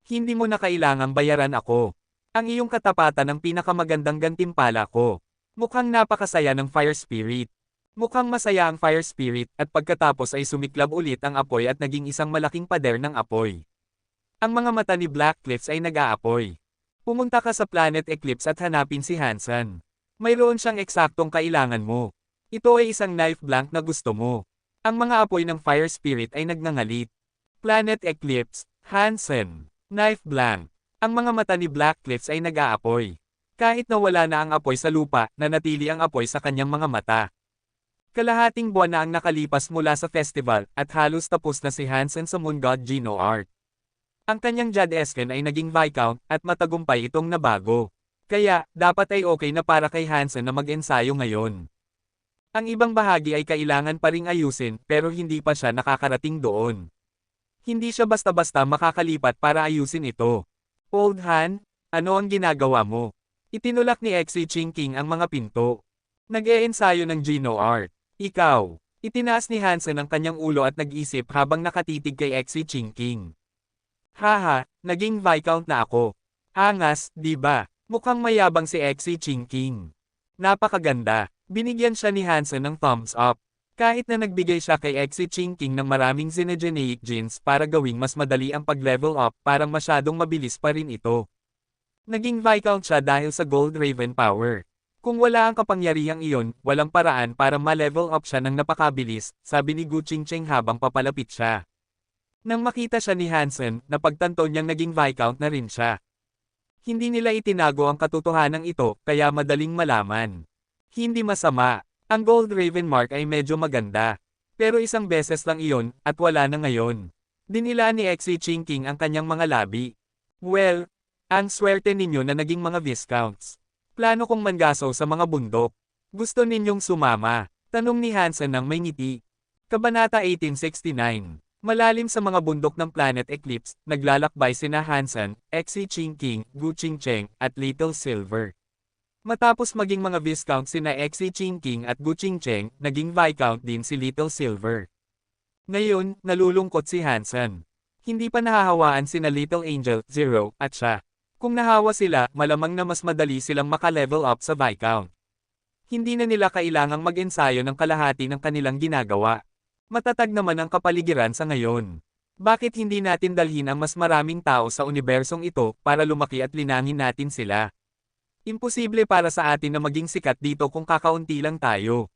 Hindi mo na kailangang bayaran ako. Ang iyong katapatan ang pinakamagandang gantimpala ko. Mukhang napakasaya ng fire spirit. Mukhang masaya ang fire spirit at pagkatapos ay sumiklab ulit ang apoy at naging isang malaking pader ng apoy. Ang mga mata ni Blackcliff ay nag-aapoy. Pumunta ka sa Planet Eclipse at hanapin si Hansen. Mayroon siyang eksaktong kailangan mo. Ito ay isang knife blank na gusto mo. Ang mga apoy ng fire spirit ay nagngangalit. Planet Eclipse, Hansen, knife blank. Ang mga mata ni Blackcliff ay nag-aapoy. Kahit nawala na ang apoy sa lupa, nanatili ang apoy sa kanyang mga mata. Kalahating buwan na ang nakalipas mula sa festival, at halos tapos na si Hansen sa Moon God Geno Art. Ang kanyang Jadesken ay naging Viscount, at matagumpay itong nabago. Kaya, dapat ay okay na para kay Hansen na mag-ensayo ngayon. Ang ibang bahagi ay kailangan pa ring ayusin, pero hindi pa siya nakakarating doon. Hindi siya basta-basta makakalipat para ayusin ito. Old Han, ano ang ginagawa mo? Itinulak ni Xi Jinping ang mga pinto. Nag-e-ensayo ng Geno Art. Ikaw. Itinaas ni Hansen ang kanyang ulo at nag-isip habang nakatitig kay Xi Jinping. Haha, naging Viscount na ako. Angas, di ba? Mukhang mayabang si Exi Chingking. Napakaganda. Binigyan siya ni Hansen ng thumbs up. Kahit na nagbigay siya kay Exi Chingking ng maraming Xenogeneic genes para gawing mas madali ang pag-level up, parang masyadong mabilis pa rin ito. Naging Viscount siya dahil sa Gold Raven power. Kung wala ang kapangyarihang iyon, walang paraan para ma-level up siya ng napakabilis, sabi ni Gu Qingcheng habang papalapit siya. Nang makita siya ni Hansen, napagtanto niyang naging Viscount na rin siya. Hindi nila itinago ang katotohanan ito, kaya madaling malaman. Hindi masama. Ang Gold Raven mark ay medyo maganda. Pero isang beses lang iyon, at wala na ngayon. Dinila ni Exi Chingking ang kanyang mga labi. Well, ang swerte ninyo na naging mga Viscounts. Plano kong manggasaw sa mga bundok. Gusto ninyong sumama? Tanong ni Hansen ng may ngiti. Kabanata 1869. Malalim sa mga bundok ng Planet Eclipse, naglalakbay sina Hansen, Exi Chingking, Gu Qingcheng, at Little Silver. Matapos maging mga Viscount sina Exi Chingking at Gu Qingcheng, naging Viscount din si Little Silver. Ngayon, nalulungkot si Hansen. Hindi pa nahahawaan sina Little Angel, Zero, at siya. Kung nahawa sila, malamang na mas madali silang maka-level up sa Viscount. Hindi na nila kailangang mag-ensayo ng kalahati ng kanilang ginagawa. Matatag naman ang kapaligiran sa ngayon. Bakit hindi natin dalhin ang mas maraming tao sa unibersong ito para lumaki at linangin natin sila? Imposible para sa atin na maging sikat dito kung kakaunti lang tayo.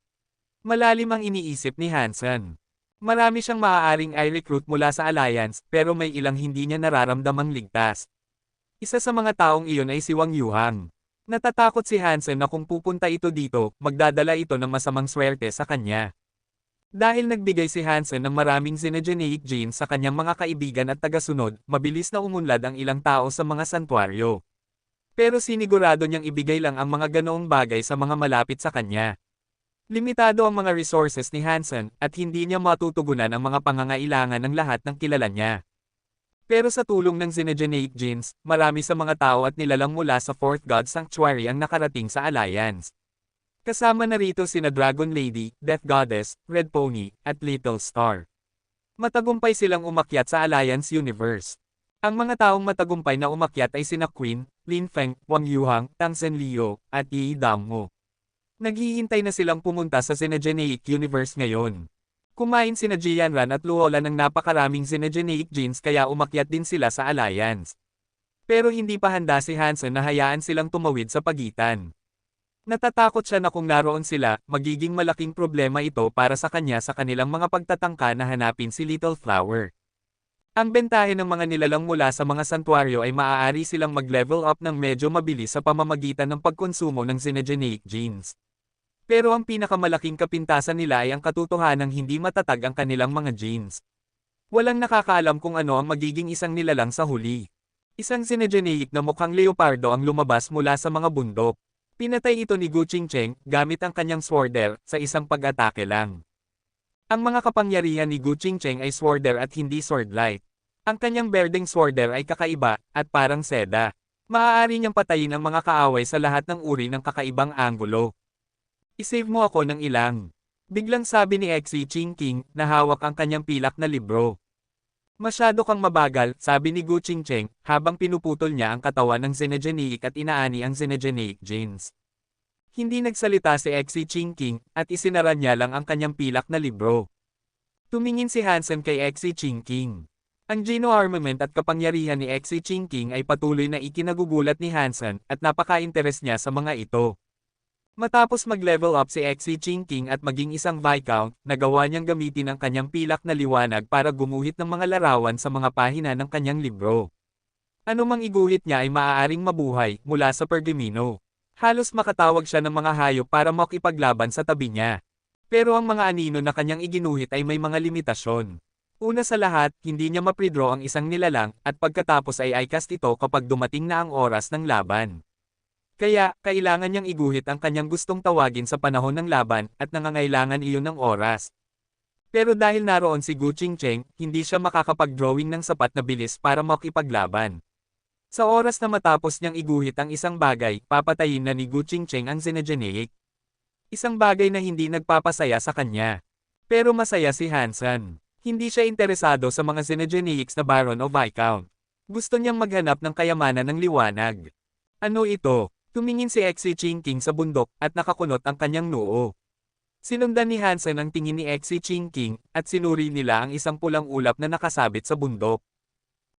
Malalim ang iniisip ni Hansen. Marami siyang maaaring i-recruit mula sa Alliance, pero may ilang hindi niya nararamdamang ligtas. Isa sa mga taong iyon ay si Wang Yuhang. Natatakot si Hansen na kung pupunta ito dito, magdadala ito ng masamang swerte sa kanya. Dahil nagbigay si Hansen ng maraming Xenogeneic genes sa kanyang mga kaibigan at tagasunod, mabilis na umunlad ang ilang tao sa mga santuaryo. Pero sinigurado niyang ibigay lang ang mga ganoong bagay sa mga malapit sa kanya. Limitado ang mga resources ni Hansen, at hindi niya matutugunan ang mga pangangailangan ng lahat ng kilala niya. Pero sa tulong ng Xenogeneic genes, marami sa mga tao at nilalang mula sa Fourth God Sanctuary ang nakarating sa Alliance. Kasama na rito sina Dragon Lady, Death Goddess, Red Pony, at Little Star. Matagumpay silang umakyat sa Alliance Universe. Ang mga taong matagumpay na umakyat ay sina Queen, Lin Feng, Wang Yuhang, Tang Zhenliu, at Yi Dammo. Naghihintay na silang pumunta sa Xenogeneic Universe ngayon. Kumain sina Jianran at Luola ng napakaraming Xenogeneic genes kaya umakyat din sila sa Alliance. Pero hindi pa handa si Hansen na hayaan silang tumawid sa pagitan. Natatakot siya na kung naroon sila, magiging malaking problema ito para sa kanya sa kanilang mga pagtatangka na hanapin si Little Flower. Ang bentahe ng mga nilalang mula sa mga santuaryo ay maaari silang mag-level up ng medyo mabilis sa pamamagitan ng pagkonsumo ng Xenogeneic genes. Pero ang pinakamalaking kapintasan nila ay ang katotohanang hindi matatag ang kanilang mga genes. Walang nakakaalam kung ano ang magiging isang nilalang sa huli. Isang Xenogeneic na mukhang leopardo ang lumabas mula sa mga bundok. Pinatay ito ni Gu Qingcheng gamit ang kanyang sworder sa isang pag-atake lang. Ang mga kapangyarihan ni Gu Qingcheng ay sworder at hindi swordlight. Ang kanyang berdeng sworder ay kakaiba at parang seda. Maaari niyang patayin ang mga kaaway sa lahat ng uri ng kakaibang anggulo. I-save mo ako ng ilang. Biglang sabi ni Exi Chingking na hawak ang kanyang pilak na libro. Masyado kang mabagal, sabi ni Gu Qingcheng, habang pinuputol niya ang katawan ng Xenogeneic at inaani ang Xenogeneic genes. Hindi nagsalita si Exi Chingking, at isinara niya lang ang kanyang pilak na libro. Tumingin si Hansen kay Exi Chingking. Ang geno-armament at kapangyarihan ni Exi Chingking ay patuloy na ikinagugulat ni Hansen, at napaka-interes niya sa mga ito. Matapos mag-level up si Exi Chingking at maging isang Viscount, nagawa niyang gamitin ang kanyang pilak na liwanag para gumuhit ng mga larawan sa mga pahina ng kanyang libro. Ano mang iguhit niya ay maaaring mabuhay mula sa pergamino. Halos makatawag siya ng mga hayop para makipaglaban sa tabi niya. Pero ang mga anino na kanyang iginuhit ay may mga limitasyon. Una sa lahat, hindi niya mapredraw ang isang nilalang, at pagkatapos ay i-cast ito kapag dumating na ang oras ng laban. Kaya, kailangan niyang iguhit ang kanyang gustong tawagin sa panahon ng laban, at nangangailangan iyon ng oras. Pero dahil naroon si Gu Qingcheng, hindi siya makakapag-drawing ng sapat na bilis para makipaglaban. Sa oras na matapos niyang iguhit ang isang bagay, papatayin na ni Gu Qingcheng ang Xenogeneic. Isang bagay na hindi nagpapasaya sa kanya. Pero masaya si Hansen. Hindi siya interesado sa mga Xenogeneics na Baron o Viscount. Gusto niyang maghanap ng kayamanan ng liwanag. Ano ito? Tumingin si Exi Chingking sa bundok at nakakunot ang kanyang noo. Sinundan ni Hansen ang tingin ni Exi Chingking at sinuri nila ang isang pulang ulap na nakasabit sa bundok.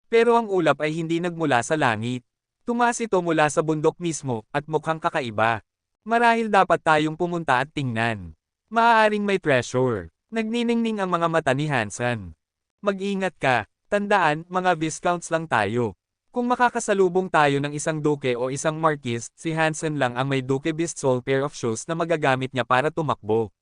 Pero ang ulap ay hindi nagmula sa langit. Tumaas ito mula sa bundok mismo at mukhang kakaiba. Marahil dapat tayong pumunta at tingnan. Maaaring may treasure. Nagniningning ang mga mata ni Hansen. Mag-ingat ka. Tandaan, mga viscounts lang tayo. Kung makakasalubong tayo ng isang duke o isang marquis, si Hansen lang ang may duke beast soul pair of shoes na magagamit niya para tumakbo.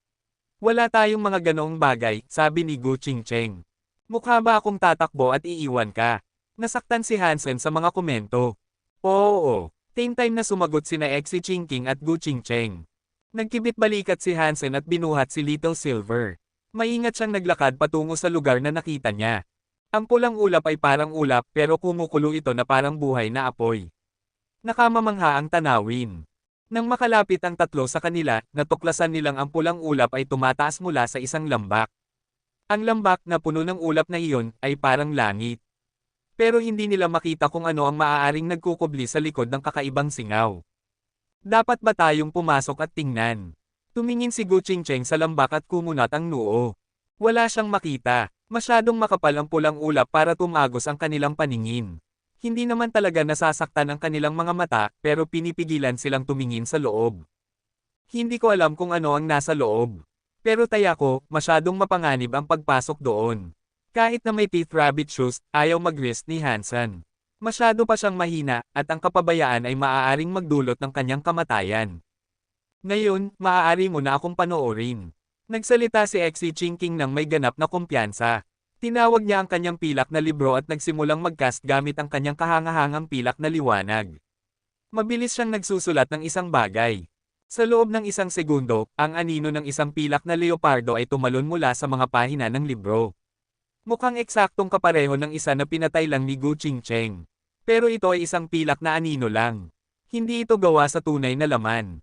Wala tayong mga ganoong bagay, sabi ni Gu Qingcheng. Mukha ba akong tatakbo at iiwan ka? Nasaktan si Hansen sa mga komento. Oo. Same time na sumagot sina Exi Chingking at Gu Qingcheng. Nagkibit balikat si Hansen at binuhat si Little Silver. Maingat siyang naglakad patungo sa lugar na nakita niya. Ang pulang ulap ay parang ulap pero kumukulo ito na parang buhay na apoy. Nakamamangha ang tanawin. Nang makalapit ang tatlo sa kanila, natuklasan nilang ang pulang ulap ay tumataas mula sa isang lambak. Ang lambak na puno ng ulap na iyon ay parang langit. Pero hindi nila makita kung ano ang maaaring nagkukubli sa likod ng kakaibang singaw. Dapat ba tayong pumasok at tingnan? Tumingin si Gu Qingcheng sa lambak at kumunat ang noo. Wala siyang makita. Masyadong makapal ang pulang ulap para tumagos ang kanilang paningin. Hindi naman talaga nasasaktan ang kanilang mga mata pero pinipigilan silang tumingin sa loob. Hindi ko alam kung ano ang nasa loob. Pero taya ko, masyadong mapanganib ang pagpasok doon. Kahit na may teeth rabbit shoes, ayaw mag-risk ni Hansen. Masyado pa siyang mahina at ang kapabayaan ay maaaring magdulot ng kanyang kamatayan. Ngayon, maaari mo na akong panoorin. Nagsalita si Exi Chingking ng may ganap na kumpiyansa. Tinawag niya ang kanyang pilak na libro at nagsimulang mag-cast gamit ang kanyang kahangahangang pilak na liwanag. Mabilis siyang nagsusulat ng isang bagay. Sa loob ng isang segundo, ang anino ng isang pilak na leopardo ay tumalon mula sa mga pahina ng libro. Mukhang eksaktong kapareho ng isa na pinatay lang ni Gu Qingcheng. Pero ito ay isang pilak na anino lang. Hindi ito gawa sa tunay na laman.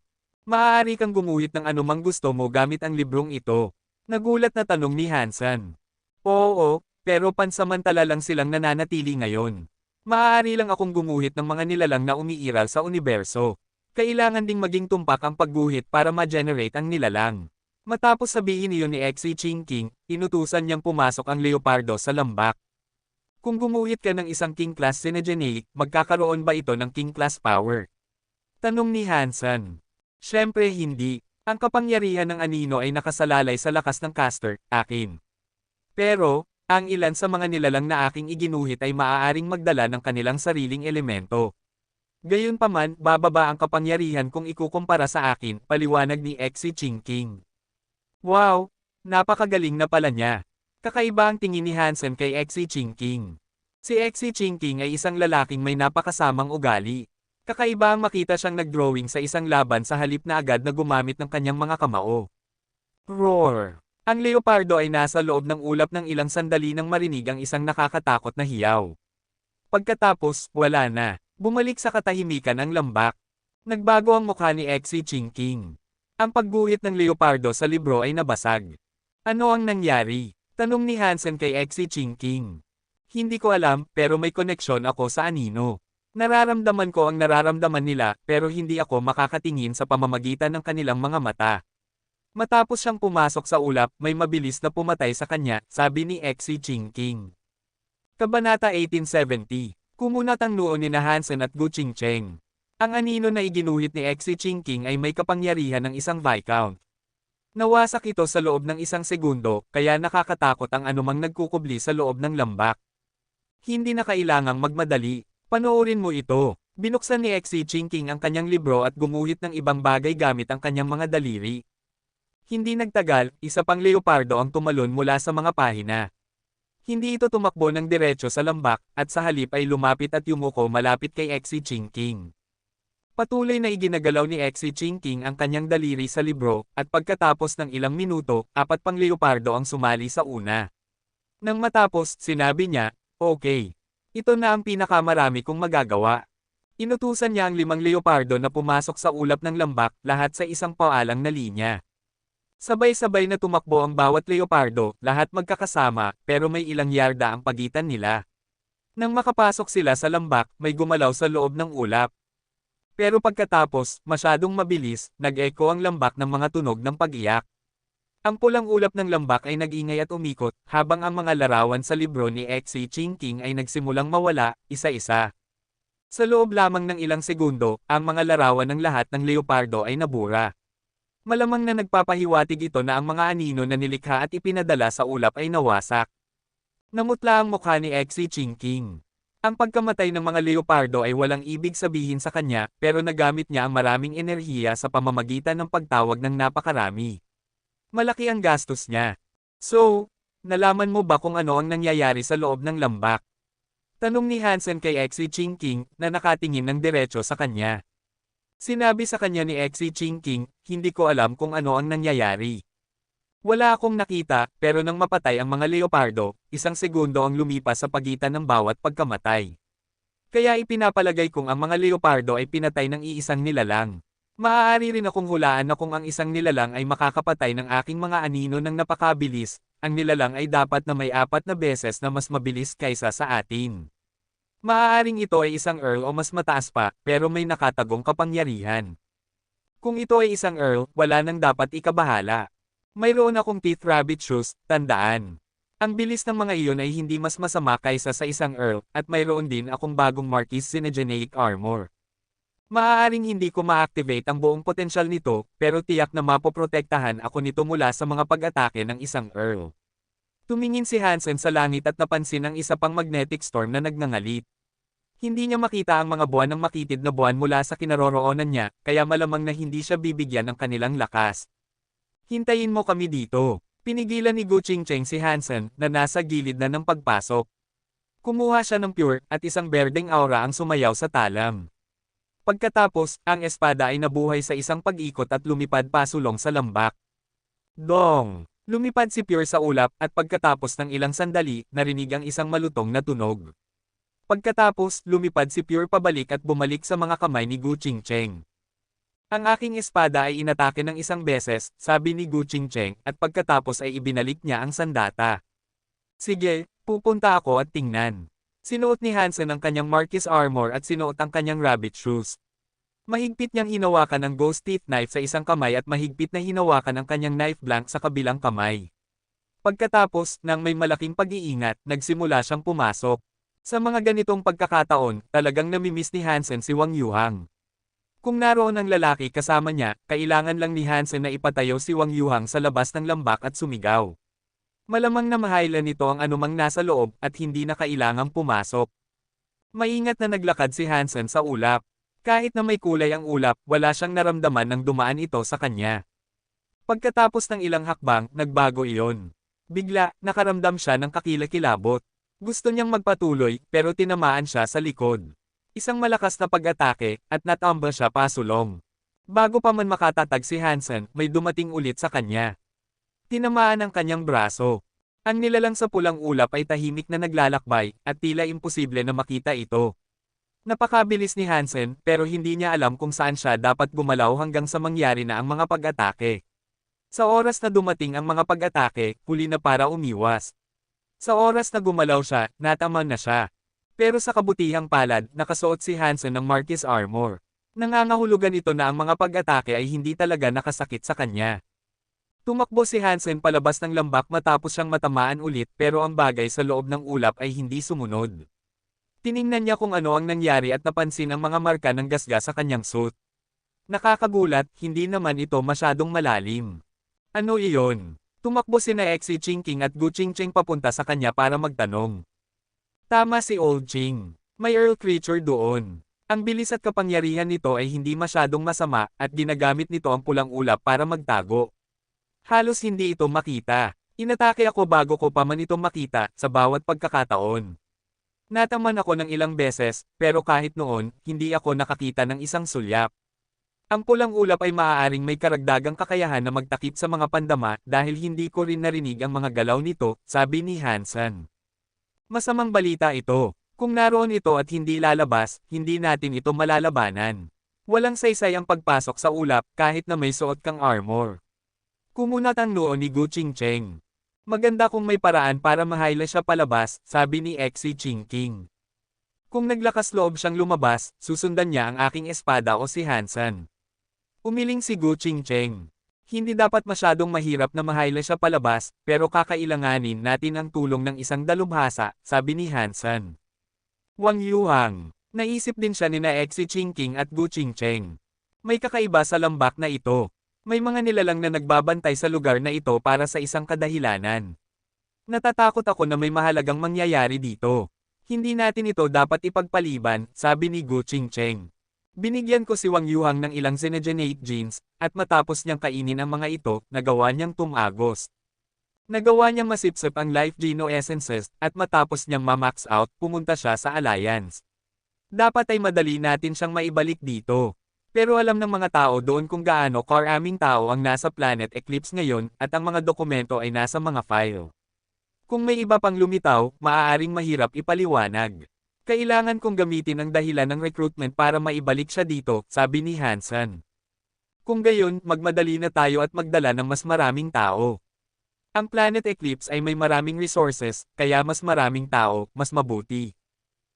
Maaari kang gumuhit ng anumang gusto mo gamit ang librong ito. Nagulat na tanong ni Hansen. Oo, pero pansamantala lang silang nananatili ngayon. Maaari lang akong gumuhit ng mga nilalang na umiiral sa universo. Kailangan ding maging tumpak ang pagguhit para ma-generate ang nilalang. Matapos sabihin iyon ni Exi Chingking, inutusan niyang pumasok ang leopardo sa lambak. Kung gumuhit ka ng isang King Class Synergeneic, magkakaroon ba ito ng King Class Power? Tanong ni Hansen. Siyempre hindi. Ang kapangyarihan ng anino ay nakasalalay sa lakas ng caster, akin. Pero, ang ilan sa mga nilalang na aking iginuhit ay maaaring magdala ng kanilang sariling elemento. Gayunpaman, bababa ang kapangyarihan kung ikukumpara sa akin, paliwanag ni Exi Chingking. Wow! Napakagaling na pala niya. Kakaiba ang tingin ni Hansen kay Exi Chingking. Si Exi Chingking ay isang lalaking may napakasamang ugali. Kakaiba ang makita siyang nag-drawing sa isang laban sa halip na agad na gumamit ng kanyang mga kamao. Roar! Ang leopardo ay nasa loob ng ulap ng ilang sandali nang marinig ang isang nakakatakot na hiyaw. Pagkatapos, wala na. Bumalik sa katahimikan ang lambak. Nagbago ang mukha ni Exi Chingking. Ang pagguhit ng leopardo sa libro ay nabasag. Ano ang nangyari? Tanong ni Hansen kay Exi Chingking. Hindi ko alam, pero may koneksyon ako sa anino. Nararamdaman ko ang nararamdaman nila, pero hindi ako makakatingin sa pamamagitan ng kanilang mga mata. Matapos siyang pumasok sa ulap, may mabilis na pumatay sa kanya, sabi ni Exi Chingking. Kabanata 1870. Kumunat ang noo ni Hansen at Gu Qingcheng. Ang anino na iginuhit ni Exi Chingking ay may kapangyarihan ng isang Viscount. Nawasak ito sa loob ng isang segundo, kaya nakakatakot ang anumang nagkukubli sa loob ng lambak. Hindi na kailangang magmadali. Panoorin mo ito. Binuksan ni Exi Chingking ang kanyang libro at gumuhit ng ibang bagay gamit ang kanyang mga daliri. Hindi nagtagal, isa pang leopardo ang tumalon mula sa mga pahina. Hindi ito tumakbo ng diretso sa lambak, at sa halip ay lumapit at yumuko malapit kay Exi Chingking. Patuloy na iginagalaw ni Exi Chingking ang kanyang daliri sa libro, at pagkatapos ng ilang minuto, 4 pang leopardo ang sumali sa una. Nang matapos, sinabi niya, okay. Ito na ang pinakamarami kong magagawa. Inutusan niya ang 5 leopardo na pumasok sa ulap ng lambak, lahat sa isang paalang na linya. Sabay-sabay na tumakbo ang bawat leopardo, lahat magkakasama, pero may ilang yarda ang pagitan nila. Nang makapasok sila sa lambak, may gumalaw sa loob ng ulap. Pero pagkatapos, masyadong mabilis, nag-echo ang lambak ng mga tunog ng pag-iyak. Ang pulang ulap ng lambak ay nag-ingay at umikot, habang ang mga larawan sa libro ni Xi Jinping ay nagsimulang mawala, isa-isa. Sa loob lamang ng ilang segundo, ang mga larawan ng lahat ng leopardo ay nabura. Malamang na nagpapahiwatig ito na ang mga anino na nilikha at ipinadala sa ulap ay nawasak. Namutla ang mukha ni Xi Jinping. Ang pagkamatay ng mga leopardo ay walang ibig sabihin sa kanya, pero nagamit niya ang maraming enerhiya sa pamamagitan ng pagtawag ng napakarami. Malaki ang gastos niya. So, nalaman mo ba kung ano ang nangyayari sa loob ng lambak? Tanong ni Hansen kay Xi Jinping na nakatingin ng diretso sa kanya. Sinabi sa kanya ni Xi Jinping, hindi ko alam kung ano ang nangyayari. Wala akong nakita, pero nang mapatay ang mga leopardo, isang segundo ang lumipas sa pagitan ng bawat pagkamatay. Kaya ipinapalagay kong ang mga leopardo ay pinatay ng iisang nilalang. Maaari rin akong hulaan na kung ang isang nilalang ay makakapatay ng aking mga anino ng napakabilis, ang nilalang ay dapat na may 4 na beses na mas mabilis kaysa sa atin. Maaaring ito ay isang Earl o mas mataas pa, pero may nakatagong kapangyarihan. Kung ito ay isang Earl, wala nang dapat ikabahala. Mayroon akong teeth rabbit shoes, tandaan. Ang bilis ng mga iyon ay hindi mas masama kaysa sa isang Earl, at mayroon din akong bagong Marquis Synergenic Armor. Maaaring hindi ko ma-activate ang buong potensyal nito, pero tiyak na mapoprotektahan ako nito mula sa mga pag-atake ng isang Earl. Tumingin si Hansen sa langit at napansin ang isa pang magnetic storm na nagngangalit. Hindi niya makita ang mga buwan ng makitid na buwan mula sa kinaroroonan niya, kaya malamang na hindi siya bibigyan ng kanilang lakas. Hintayin mo kami dito. Pinigilan ni Gu Qingcheng si Hansen na nasa gilid na ng pagpasok. Kumuha siya ng pure at isang berdeng aura ang sumayaw sa talam. Pagkatapos, ang espada ay nabuhay sa isang pag-ikot at lumipad pasulong sa lambak. Dong! Lumipad si Pure sa ulap at pagkatapos ng ilang sandali, narinig ang isang malutong na tunog. Pagkatapos, lumipad si Pure pabalik at bumalik sa mga kamay ni Gu Qingcheng. Ang aking espada ay inatake ng isang beses, sabi ni Gu Qingcheng, at pagkatapos ay ibinalik niya ang sandata. Sige, pupunta ako at tingnan. Sinuot ni Hansen ang kanyang Marquis armor at sinuot ang kanyang rabbit shoes. Mahigpit niyang hinawakan ang ghost teeth knife sa isang kamay at mahigpit na hinawakan ang kanyang knife blank sa kabilang kamay. Pagkatapos, nang may malaking pag-iingat, nagsimula siyang pumasok. Sa mga ganitong pagkakataon, talagang namimiss ni Hansen si Wang Yuhang. Kung naroon ang lalaki kasama niya, kailangan lang ni Hansen na ipatayo si Wang Yuhang sa labas ng lambak at sumigaw. Malamang na mahaylan nito ang anumang nasa loob at hindi na kailangang pumasok. Maingat na naglakad si Hansen sa ulap. Kahit na may kulay ang ulap, wala siyang naramdaman nang dumaan ito sa kanya. Pagkatapos ng ilang hakbang, nagbago iyon. Bigla, nakaramdam siya ng kakilakilabot. Gusto niyang magpatuloy, pero tinamaan siya sa likod. Isang malakas na pag-atake, at natumba siya pasulong. Bago pa man makatatag si Hansen, may dumating ulit sa kanya. Tinamaan ang kanyang braso. Ang nilalang sa pulang ulap ay tahimik na naglalakbay, at tila imposible na makita ito. Napakabilis ni Hansen, pero hindi niya alam kung saan siya dapat gumalaw hanggang sa mangyari na ang mga pag-atake. Sa oras na dumating ang mga pag-atake, huli na para umiwas. Sa oras na gumalaw siya, natama na siya. Pero sa kabutihang palad, nakasuot si Hansen ng Marquis armor. Nangangahulugan ito na ang mga pag-atake ay hindi talaga nakasakit sa kanya. Tumakbo si Hansen palabas ng lambak matapos siyang matamaan ulit pero ang bagay sa loob ng ulap ay hindi sumunod. Tiningnan niya kung ano ang nangyari at napansin ang mga marka ng gasgas sa kanyang suit. Nakakagulat, hindi naman ito masyadong malalim. Ano iyon? Tumakbo sina Xi Jinping at Gu Qingcheng papunta sa kanya para magtanong. Tama si Old Jing. May Earl creature doon. Ang bilis at kapangyarihan nito ay hindi masyadong masama at ginagamit nito ang pulang ulap para magtago. Halos hindi ito makita. Inatake ako bago ko pa man ito makita sa bawat pagkakataon. Nataman ako ng ilang beses, pero kahit noon, hindi ako nakakita ng isang sulyap. Ang pulang ulap ay maaaring may karagdagang kakayahan na magtakip sa mga pandama dahil hindi ko rin narinig ang mga galaw nito, sabi ni Hansen. Masamang balita ito. Kung naroon ito at hindi lalabas, hindi natin ito malalabanan. Walang saysay ang pagpasok sa ulap kahit na may suot kang armor. Kumunat ang noo ni Gu Qingcheng. Maganda kung may paraan para mahayla siya palabas, sabi ni Xi Jinping. Kung naglakas loob siyang lumabas, susundan niya ang aking espada o si Hansen. Umiling si Gu Qingcheng. Hindi dapat masyadong mahirap na mahaila siya palabas, pero kakailanganin natin ang tulong ng isang dalubhasa, sabi ni Hansen. Wang Yuhang. Naisip din siya ni na Xi Jinping at Gu Qingcheng. May kakaiba sa lambak na ito. May mga nilalang na nagbabantay sa lugar na ito para sa isang kadahilanan. Natatakot ako na may mahalagang mangyayari dito. Hindi natin ito dapat ipagpaliban, sabi ni Gu Qingcheng. Binigyan ko si Wang Yuhang ng ilang Xenogenate genes, at matapos niyang kainin ang mga ito, nagawa niyang tumagos. Nagawa niyang masipsip ang life geno essences, at matapos niyang ma-max out, pumunta siya sa Alliance. Dapat ay madali natin siyang maibalik dito. Pero alam ng mga tao doon kung gaano karaming tao ang nasa Planet Eclipse ngayon, at ang mga dokumento ay nasa mga file. Kung may iba pang lumitaw, maaaring mahirap ipaliwanag. Kailangan kong gamitin ang dahilan ng recruitment para maibalik siya dito, sabi ni Hansen. Kung gayon, magmadali na tayo at magdala ng mas maraming tao. Ang Planet Eclipse ay may maraming resources, kaya mas maraming tao, mas mabuti.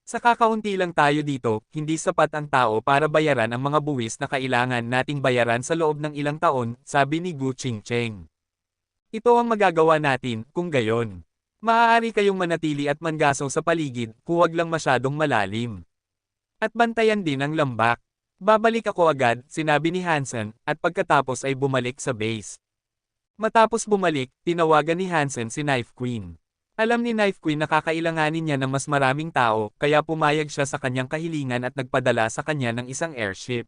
Sa kakaunti lang tayo dito, hindi sapat ang tao para bayaran ang mga buwis na kailangan nating bayaran sa loob ng ilang taon, sabi ni Gu Qingcheng. Ito ang magagawa natin, kung gayon. Maaari kayong manatili at manggasaw sa paligid, huwag lang masyadong malalim. At bantayan din ang lambak. Babalik ako agad, sinabi ni Hansen, at pagkatapos ay bumalik sa base. Matapos bumalik, tinawagan ni Hansen si Knife Queen. Alam ni Knife Queen na kakailanganin niya ng mas maraming tao, kaya pumayag siya sa kanyang kahilingan at nagpadala sa kanya ng isang airship.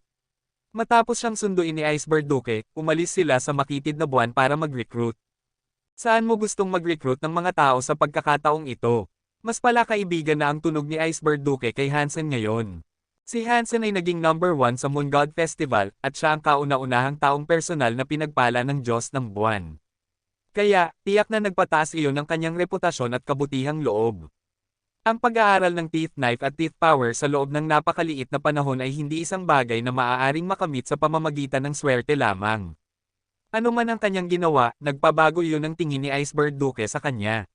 Matapos siyang sunduin ni Iceberg Duke, umalis sila sa makitid na buwan para mag-recruit. Saan mo gustong mag-recruit ng mga tao sa pagkakataong ito? Mas pala kaibigan na ang tunog ni Iceberg Duke kay Hansen ngayon. Si Hansen ay naging number 1 sa Moon God Festival, at siya ang kauna-unahang taong personal na pinagpala ng Diyos ng buwan. Kaya, tiyak na nagpataas iyon ng kanyang reputasyon at kabutihang loob. Ang pag-aaral ng Teeth Knife at Teeth Power sa loob ng napakaliit na panahon ay hindi isang bagay na maaaring makamit sa pamamagitan ng swerte lamang. Ano man ang kanyang ginawa, nagpabago iyon ang tingin ni Iceberg Duke sa kanya.